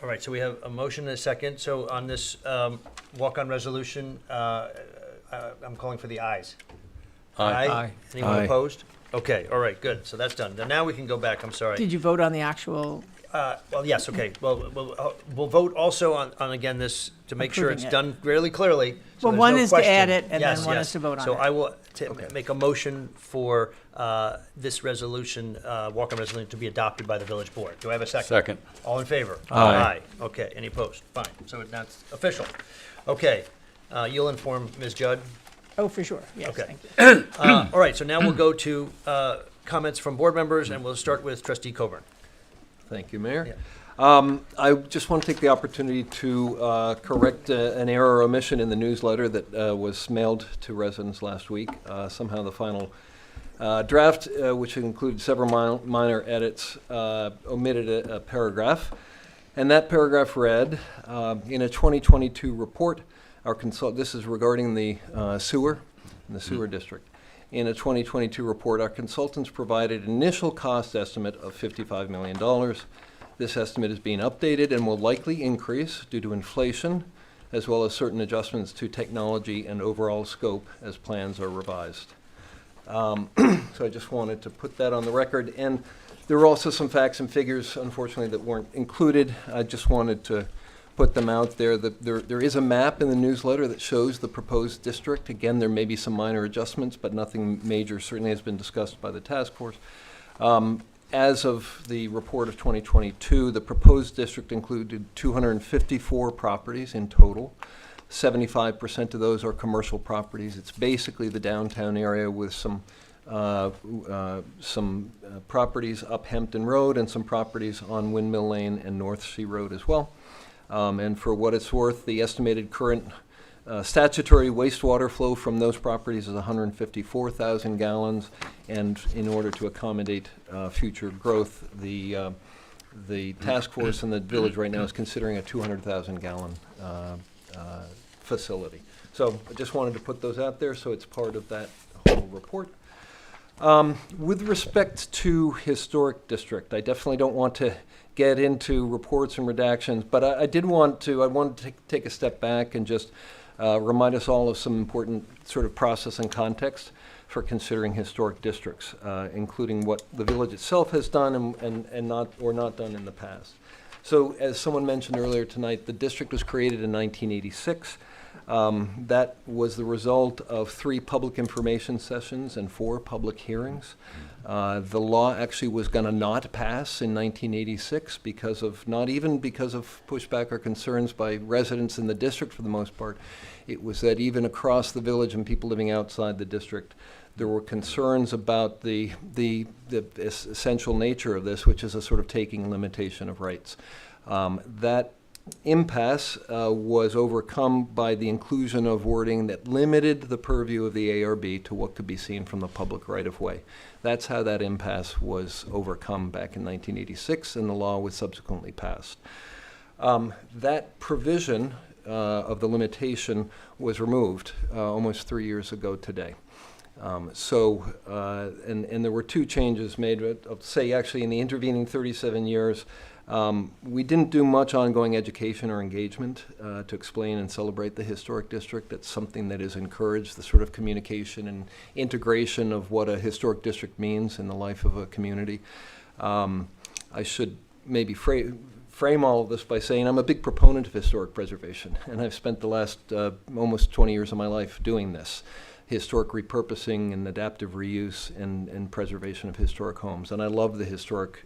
all right. So we have a motion and a second. So on this walk-on resolution, I'm calling for the ayes. Aye. Anyone Aye. opposed? Okay. All right. Good. So that's done. Now we can go back. I'm sorry. Did you vote on the actual? Well, yes, okay. Well, we'll vote also on again, this, to make sure it's Approving it. done really clearly. so Well, there's one no is to question. add it, and Yes, then one yes. is to vote on So it. I will make a motion for this resolution, walk-on resolution, to be adopted by the village board. Do I have a second? Second. All in favor? Aye. Okay, any opposed? Fine. So that's official. Okay, you'll inform Ms. Judd? Oh, for sure, yes, Okay. thank you. All right, so now we'll go to comments from board members, and we'll start with trustee Coburn. Thank you, Mayor. I just want to take the opportunity to correct an error or omission in the newsletter that was mailed to residents last week. Somehow the final draft, which included several minor edits, omitted a paragraph. And that paragraph read, in a 2022 report, this is regarding the sewer in the sewer district. In a 2022 report, our consultants provided an initial cost estimate of $55 million. This estimate is being updated and will likely increase due to inflation, as well as certain adjustments to technology and overall scope as plans are revised. So I just wanted to put that on the record. And there were also some facts and figures, unfortunately, that weren't included. I just wanted to put them out there. There is a map in the newsletter that shows the proposed district. Again, there may be some minor adjustments, but nothing major certainly has been discussed by the task force. As of the report of 2022, the proposed district included 254 properties in total. 75% of those are commercial properties. It's basically the downtown area with some properties up Hampton Road and some properties on Windmill Lane and North Sea Road as well. And for what it's worth, the estimated current statutory wastewater flow from those properties is 154,000 gallons. And in order to accommodate future growth, the task force and the village right now is considering a 200,000 gallon facility. So I just wanted to put those out there so it's part of that whole report. With respect to historic district, I definitely don't want to get into reports and redactions, but I wanted to take a step back and just remind us all of some important sort of process and context for considering historic districts, including what the village itself has done and not done in the past. So as someone mentioned earlier tonight, the district was created in 1986. That was the result of 3 public information sessions and 4 public hearings. The law actually was going to not pass in 1986 not even because of pushback or concerns by residents in the district for the most part. It was that even across the village and people living outside the district, there were concerns about the essential nature of this, which is a sort of taking limitation of rights. That impasse was overcome by the inclusion of wording that limited the purview of the ARB to what could be seen from the public right-of-way. That's how that impasse was overcome back in 1986, and the law was subsequently passed. That provision of the limitation was removed almost 3 years ago today. And there were two changes made. I'll say actually in the intervening 37 years, we didn't do much ongoing education or engagement to explain and celebrate the historic district. That's something that is encouraged, the sort of communication and integration of what a historic district means in the life of a community. I should maybe frame all of this by saying I'm a big proponent of historic preservation, and I've spent the last almost 20 years of my life doing this. Historic repurposing and adaptive reuse and preservation of historic homes. And I love the historic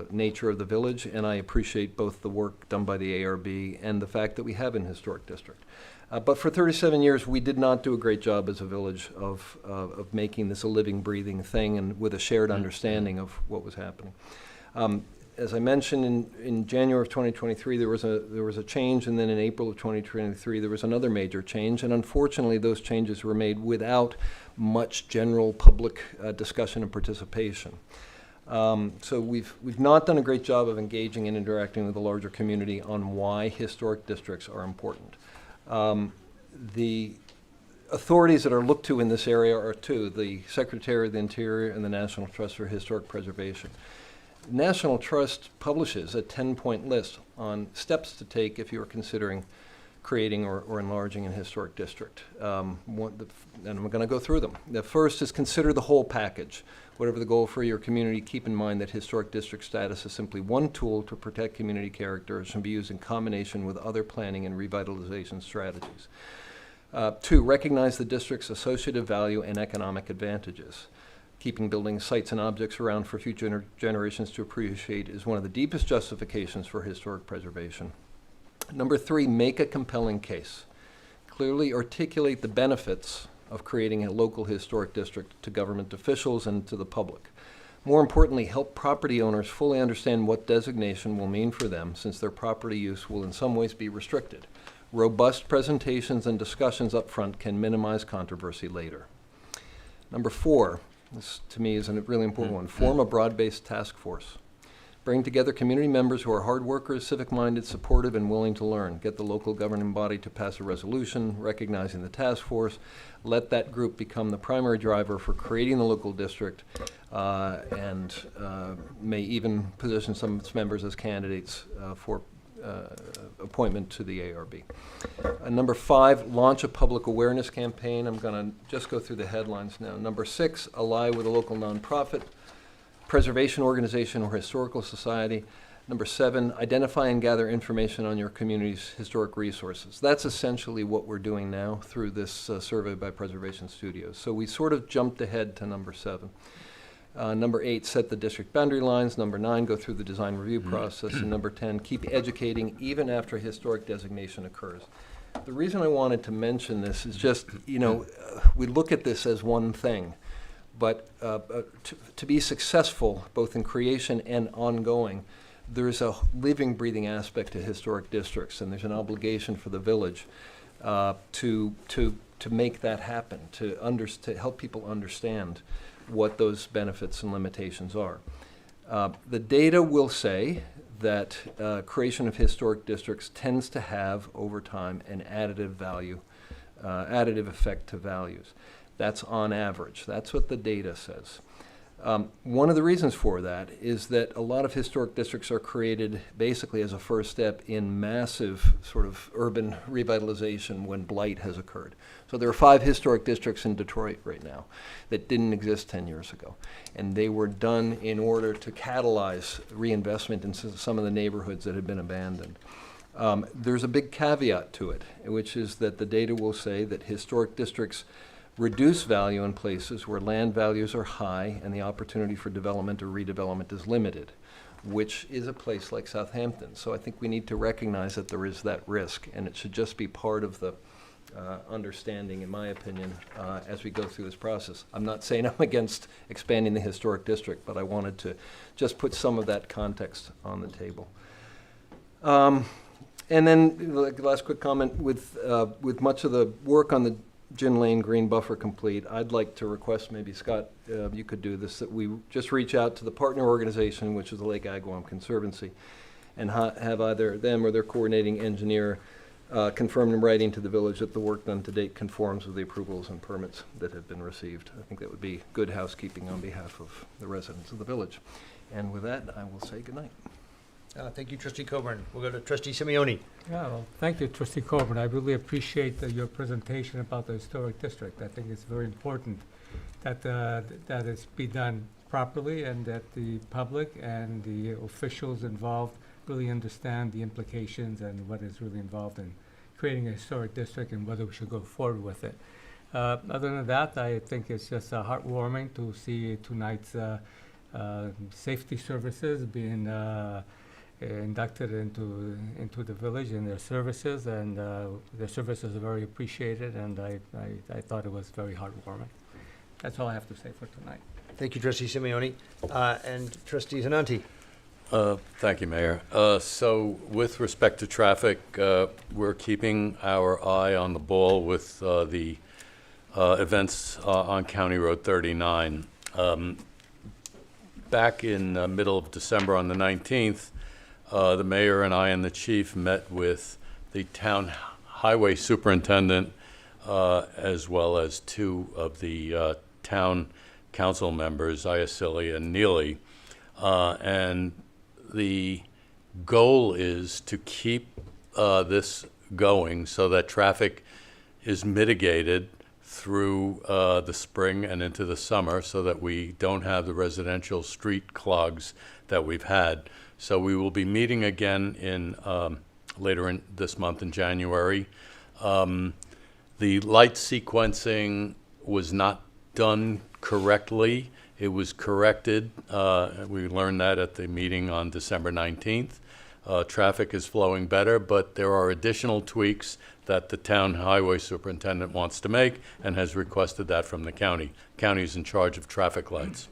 nature of the village, and I appreciate both the work done by the ARB and the fact that we have an historic district. But for 37 years, we did not do a great job as a village of making this a living, breathing thing and with a shared understanding of what was happening. As I mentioned, in January of 2023, there was a change, and then in April of 2023, there was another major change, and unfortunately, those changes were made without much general public discussion and participation. So we've not done a great job of engaging and interacting with the larger community on why historic districts are important. The authorities that are looked to in this area are two: the Secretary of the Interior and the National Trust for Historic Preservation. National Trust publishes a 10-point list on steps to take if you are considering creating or enlarging a historic district. And I'm going to go through them. The first is consider the whole package. Whatever the goal for your community, keep in mind that historic district status is simply one tool to protect community character and should be used in combination with other planning and revitalization strategies. Two, recognize the district's associative value and economic advantages. Keeping buildings, sites, and objects around for future generations to appreciate is one of the deepest justifications for historic preservation. Number three, make a compelling case. Clearly articulate the benefits of creating a local historic district to government officials and to the public. More importantly, help property owners fully understand what designation will mean for them, since their property use will in some ways be restricted. Robust presentations and discussions up front can minimize controversy later. Number four, this to me is a really important one, form a broad-based task force. Bring together community members who are hard workers, civic-minded, supportive, and willing to learn. Get the local governing body to pass a resolution recognizing the task force. Let that group become the primary driver for creating the local district, and may even position some of its members as candidates for appointment to the ARB. Number five, launch a public awareness campaign. I'm going to just go through the headlines now. Number six, ally with a local nonprofit, preservation organization, or historical society. Number seven, identify and gather information on your community's historic resources. That's essentially what we're doing now through this survey by Preservation Studios. So we sort of jumped ahead to number seven. Number eight, set the district boundary lines. Number nine, go through the design review process. And number 10, keep educating even after historic designation occurs. The reason I wanted to mention this is just, we look at this as one thing. But to be successful, both in creation and ongoing, there's a living, breathing aspect to historic districts, and there's an obligation for the village to make that happen, to help people understand what those benefits and limitations are. The data will say that creation of historic districts tends to have, over time, an additive effect to values. That's on average. That's what the data says. One of the reasons for that is that a lot of historic districts are created basically as a first step in massive sort of urban revitalization when blight has occurred. So there are 5 historic districts in Detroit right now that didn't exist 10 years ago. And they were done in order to catalyze reinvestment in some of the neighborhoods that had been abandoned. There's a big caveat to it, which is that the data will say that historic districts reduce value in places where land values are high and the opportunity for development or redevelopment is limited, which is a place like Southampton. So I think we need to recognize that there is that risk, and it should just be part of the understanding, in my opinion, as we go through this process. I'm not saying I'm against expanding the historic district, but I wanted to just put some of that context on the table. And then, the last quick comment, with much of the work on the Gin Lane Green Buffer complete, I'd like to request, maybe Scott, you could do this, that we just reach out to the partner organization, which is the Lake Agawam Conservancy, and have either them or their coordinating engineer confirm in writing to the village that the work done to date conforms with the approvals and permits that have been received. I think that would be good housekeeping on behalf of the residents of the village. And with that, I will say goodnight. Thank you, Trustee Coburn. We'll go to Trustee Simeoni. Yeah, well, thank you, Trustee Coburn. I really appreciate your presentation about the historic district. I think it's very important that that it be done properly and that the public and the officials involved really understand the implications and what is really involved in creating a historic district and whether we should go forward with it. Other than that, I think it's just heartwarming to see tonight's safety services being inducted into the village and their services, and their services are very appreciated, and I thought it was very heartwarming. That's all I have to say for tonight. Thank you, Trustee Simeoni. And Trustee Zananti. Thank you, Mayor. So with respect to traffic, we're keeping our eye on the ball with the events on County Road 39. Back in the middle of December on the 19th, the mayor and I and the chief met with the town highway superintendent as well as two of the town council members, Iacilli and Neely. And the goal is to keep this going so that traffic is mitigated through the spring and into the summer so that we don't have the residential street clogs that we've had. So we will be meeting again in later in this month in January. The light sequencing was not done correctly. It was corrected. We learned that at the meeting on December 19th. Traffic is flowing better, but there are additional tweaks that the town highway superintendent wants to make and has requested that from the county. County's in charge of traffic lights.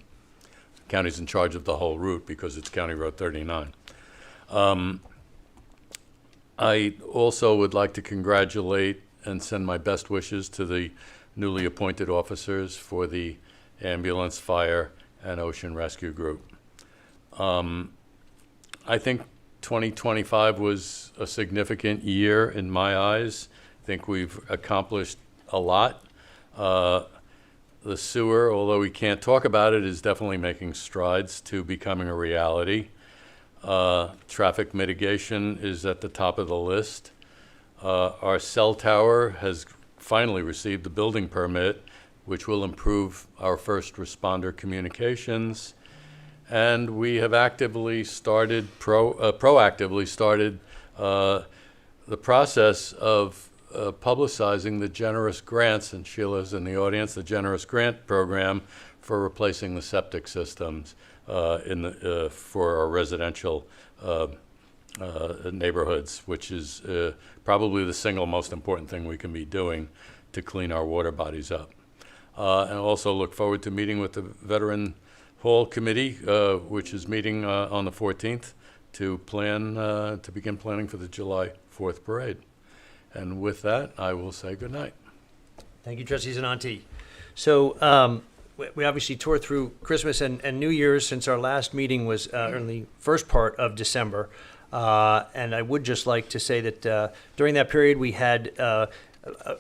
County's in charge of the whole route because it's County Road 39. I also would like to congratulate and send my best wishes to the newly appointed officers for the ambulance, fire, and ocean rescue group. I think 2025 was a significant year in my eyes. I think we've accomplished a lot. The sewer, although we can't talk about it, is definitely making strides to becoming a reality. Traffic mitigation is at the top of the list. Our cell tower has finally received the building permit, which will improve our first responder communications. And we have proactively started the process of publicizing the generous grants, and Sheila's in the audience, the generous grant program for replacing the septic systems for our residential neighborhoods, which is probably the single most important thing we can be doing to clean our water bodies up. And also look forward to meeting with the Veteran Hall Committee, which is meeting on the 14th to begin planning for the July 4th parade. And with that, I will say good night. Thank you, Trustee Zananti. So we obviously tore through Christmas and New Year's since our last meeting was in the first part of December. And I would just like to say that during that period we had a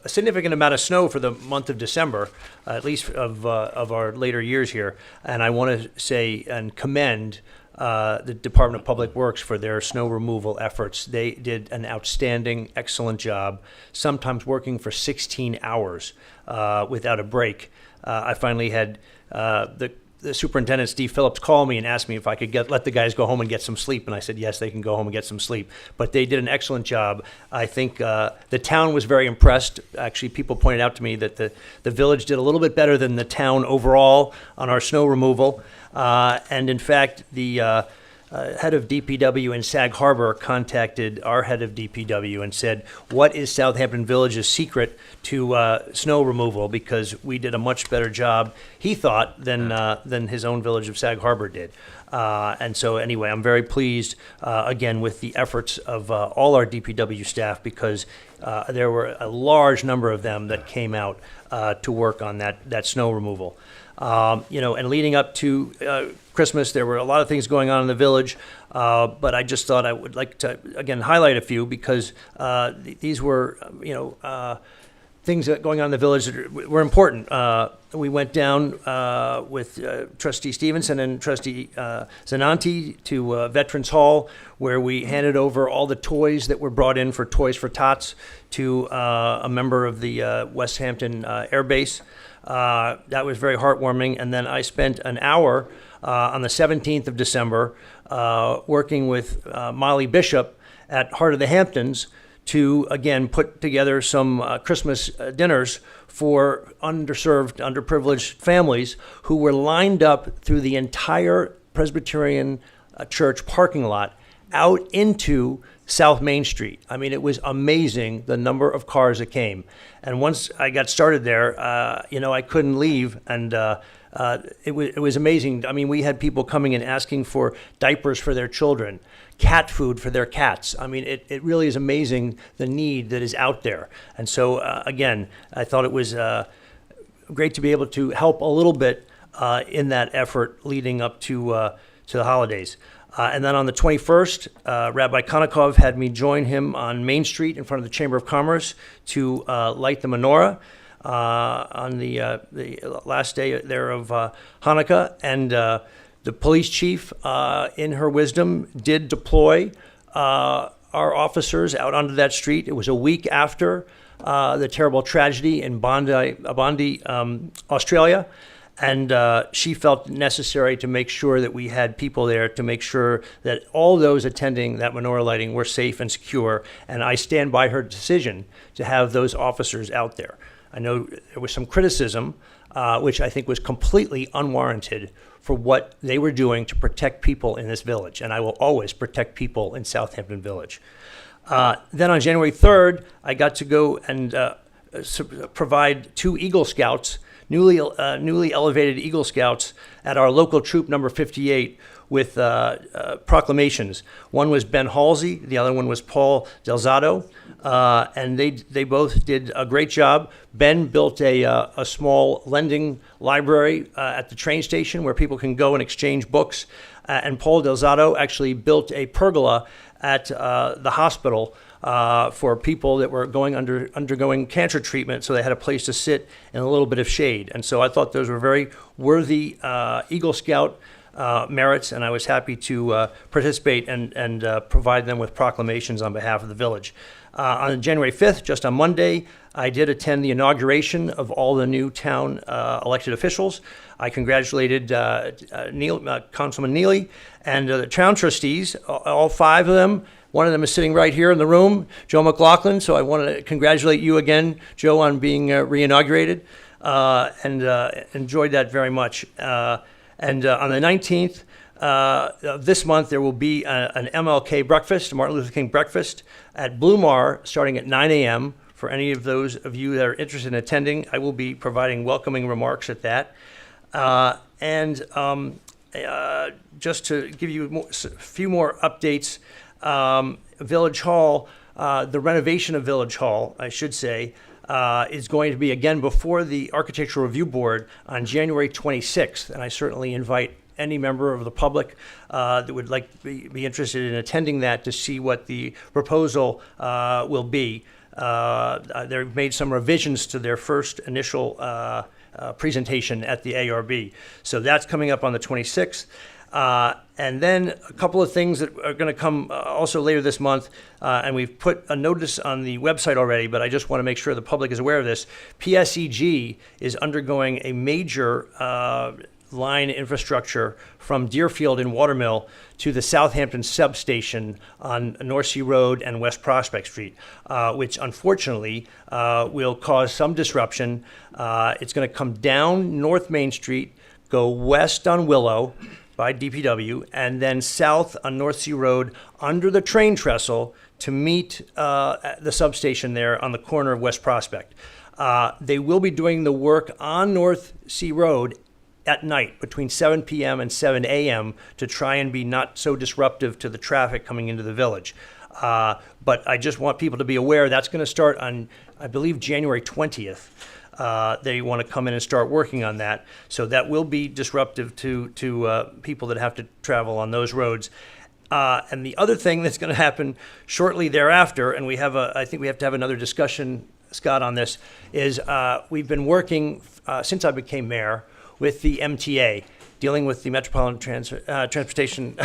significant amount of snow for the month of December, at least of our later years here. And I want to say and commend the Department of Public Works for their snow removal efforts. They did an outstanding, excellent job, sometimes working for 16 hours without a break. I finally had the superintendent, Steve Phillips, call me and ask me if I could let the guys go home and get some sleep. And I said, yes, they can go home and get some sleep. But they did an excellent job. I think the town was very impressed. Actually, people pointed out to me that the village did a little bit better than the town overall on our snow removal. And in fact, head of DPW in Sag Harbor contacted our head of DPW and said, what is Southampton Village's secret to snow removal? Because we did a much better job, he thought, than his own village of Sag Harbor did. And so anyway, I'm very pleased, again, with the efforts of all our DPW staff, because there were a large number of them that came out to work on that snow removal. And leading up to Christmas, there were a lot of things going on in the village, but I just thought I would like to, again, highlight a few, because these were, things that going on in the village that were important. We went down with Trustee Stevenson and Trustee Zananti to Veterans Hall, where we handed over all the toys that were brought in for Toys for Tots to a member of the West Hampton Air Base. That was very heartwarming. And then I spent an hour on the 17th of December working with Molly Bishop at Heart of the Hamptons to, again, put together some Christmas dinners for underserved, underprivileged families who were lined up through the entire Presbyterian church parking lot out into South Main Street. I mean, it was amazing the number of cars that came. And once I got started there, I couldn't leave, and it was amazing. I mean, we had people coming and asking for diapers for their children, cat food for their cats. I mean, it really is amazing the need that is out there. And so, again, I thought it was great to be able to help a little bit in that effort leading up to the holidays. And then on the 21st, Rabbi Konakov had me join him on Main Street in front of the Chamber of Commerce to light the menorah on the last day there of Hanukkah. And the police chief, in her wisdom, did deploy our officers out onto that street. It was a week after the terrible tragedy in Bondi, Australia. And she felt necessary to make sure that we had people there to make sure that all those attending that menorah lighting were safe and secure. And I stand by her decision to have those officers out there. I know there was some criticism, which I think was completely unwarranted, for what they were doing to protect people in this village. And I will always protect people in Southampton Village. Then on January 3rd, I got to go and provide 2 Eagle Scouts, newly elevated Eagle Scouts, at our local troop number 58 with proclamations. One was Ben Halsey, the other one was Paul Delzato, and they both did a great job. Ben built a small lending library at the train station where people can go and exchange books, and Paul Delzato actually built a pergola at the hospital for people that were undergoing cancer treatment, so they had a place to sit in a little bit of shade. And so I thought those were very worthy Eagle Scout merits, and I was happy to participate and provide them with proclamations on behalf of the village. On January 5th, just on Monday, I did attend the inauguration of all the new town elected officials. I congratulated Councilman Neely and the town trustees, all 5 of them. One of them is sitting right here in the room, Joe McLaughlin. So I want to congratulate you again, Joe, on being reinaugurated, and enjoyed that very much. And on the 19th of this month, there will be an MLK breakfast, Martin Luther King breakfast, at Blue Mar, starting at 9 a.m. For any of those of you that are interested in attending, I will be providing welcoming remarks at that. Just to give you a few more updates, Village Hall, the renovation of Village Hall, I should say, is going to be again before the Architectural Review Board on January 26th. And I certainly invite any member of the public that would like to be interested in attending that to see what the proposal will be. They've made some revisions to their first initial presentation at the ARB. So that's coming up on the 26th. And then a couple of things that are going to come also later this month, and we've put a notice on the website already, but I just want to make sure the public is aware of this. PSEG is undergoing a major line infrastructure from Deerfield and Watermill to the Southampton substation on North Sea Road and West Prospect Street, which unfortunately will cause some disruption. It's going to come down North Main Street, go west on Willow, by DPW, and then south on North Sea Road under the train trestle to meet the substation there on the corner of West Prospect. They will be doing the work on North Sea Road at night between 7 p.m. and 7 a.m. to try and be not so disruptive to the traffic coming into the village. But I just want people to be aware that's going to start on, I believe, January 20th. They want to come in and start working on that. So that will be disruptive to people that have to travel on those roads. And the other thing that's going to happen shortly thereafter, and I think we have to have another discussion, Scott, on this, is we've been working since I became mayor with the MTA. Dealing with the Metropolitan Transportation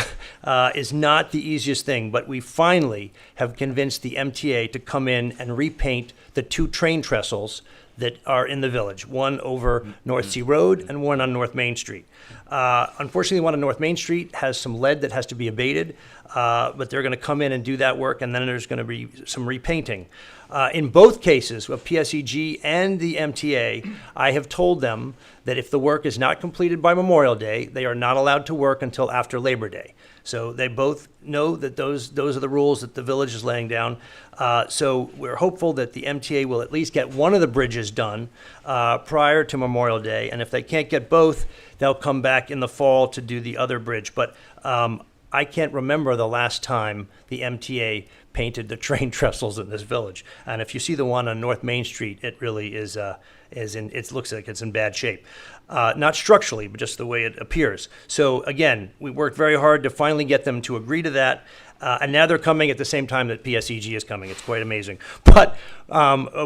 is not the easiest thing, but we finally have convinced the MTA to come in and repaint the 2 train trestles that are in the village, one over North Sea Road and one on North Main Street. Unfortunately, one on North Main Street has some lead that has to be abated, but they're going to come in and do that work, and then there's going to be some repainting. In both cases, with PSEG and the MTA, I have told them that if the work is not completed by Memorial Day, they are not allowed to work until after Labor Day. So they both know that those are the rules that the village is laying down. So we're hopeful that the MTA will at least get one of the bridges done prior to Memorial Day. And if they can't get both, they'll come back in the fall to do the other bridge. But I can't remember the last time the MTA painted the train trestles in this village. And if you see the one on North Main Street, it really is it looks like it's in bad shape. Not structurally, but just the way it appears. So again, we worked very hard to finally get them to agree to that. And now they're coming at the same time that PSEG is coming. It's quite amazing. But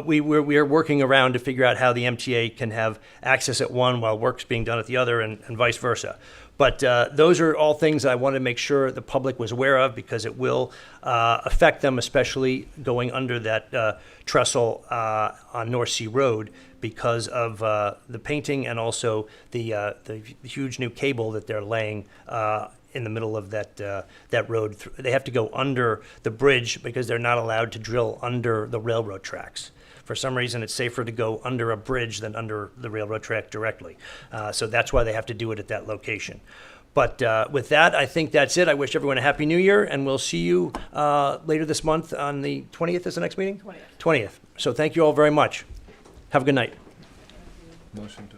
we are working around to figure out how the MTA can have access at one while work's being done at the other, and vice versa. But those are all things I want to make sure the public was aware of, because it will affect them, especially going under that trestle on North Sea Road, because of the painting and also the huge new cable that they're laying in the middle of that road. They have to go under the bridge because they're not allowed to drill under the railroad tracks. For some reason, it's safer to go under a bridge than under the railroad track directly. So that's why they have to do it at that location. But with that, I think that's it. I wish everyone a Happy New Year, and we'll see you later this month on the 20th is the next meeting? 20th. So thank you all very much. Have a good night. Motion to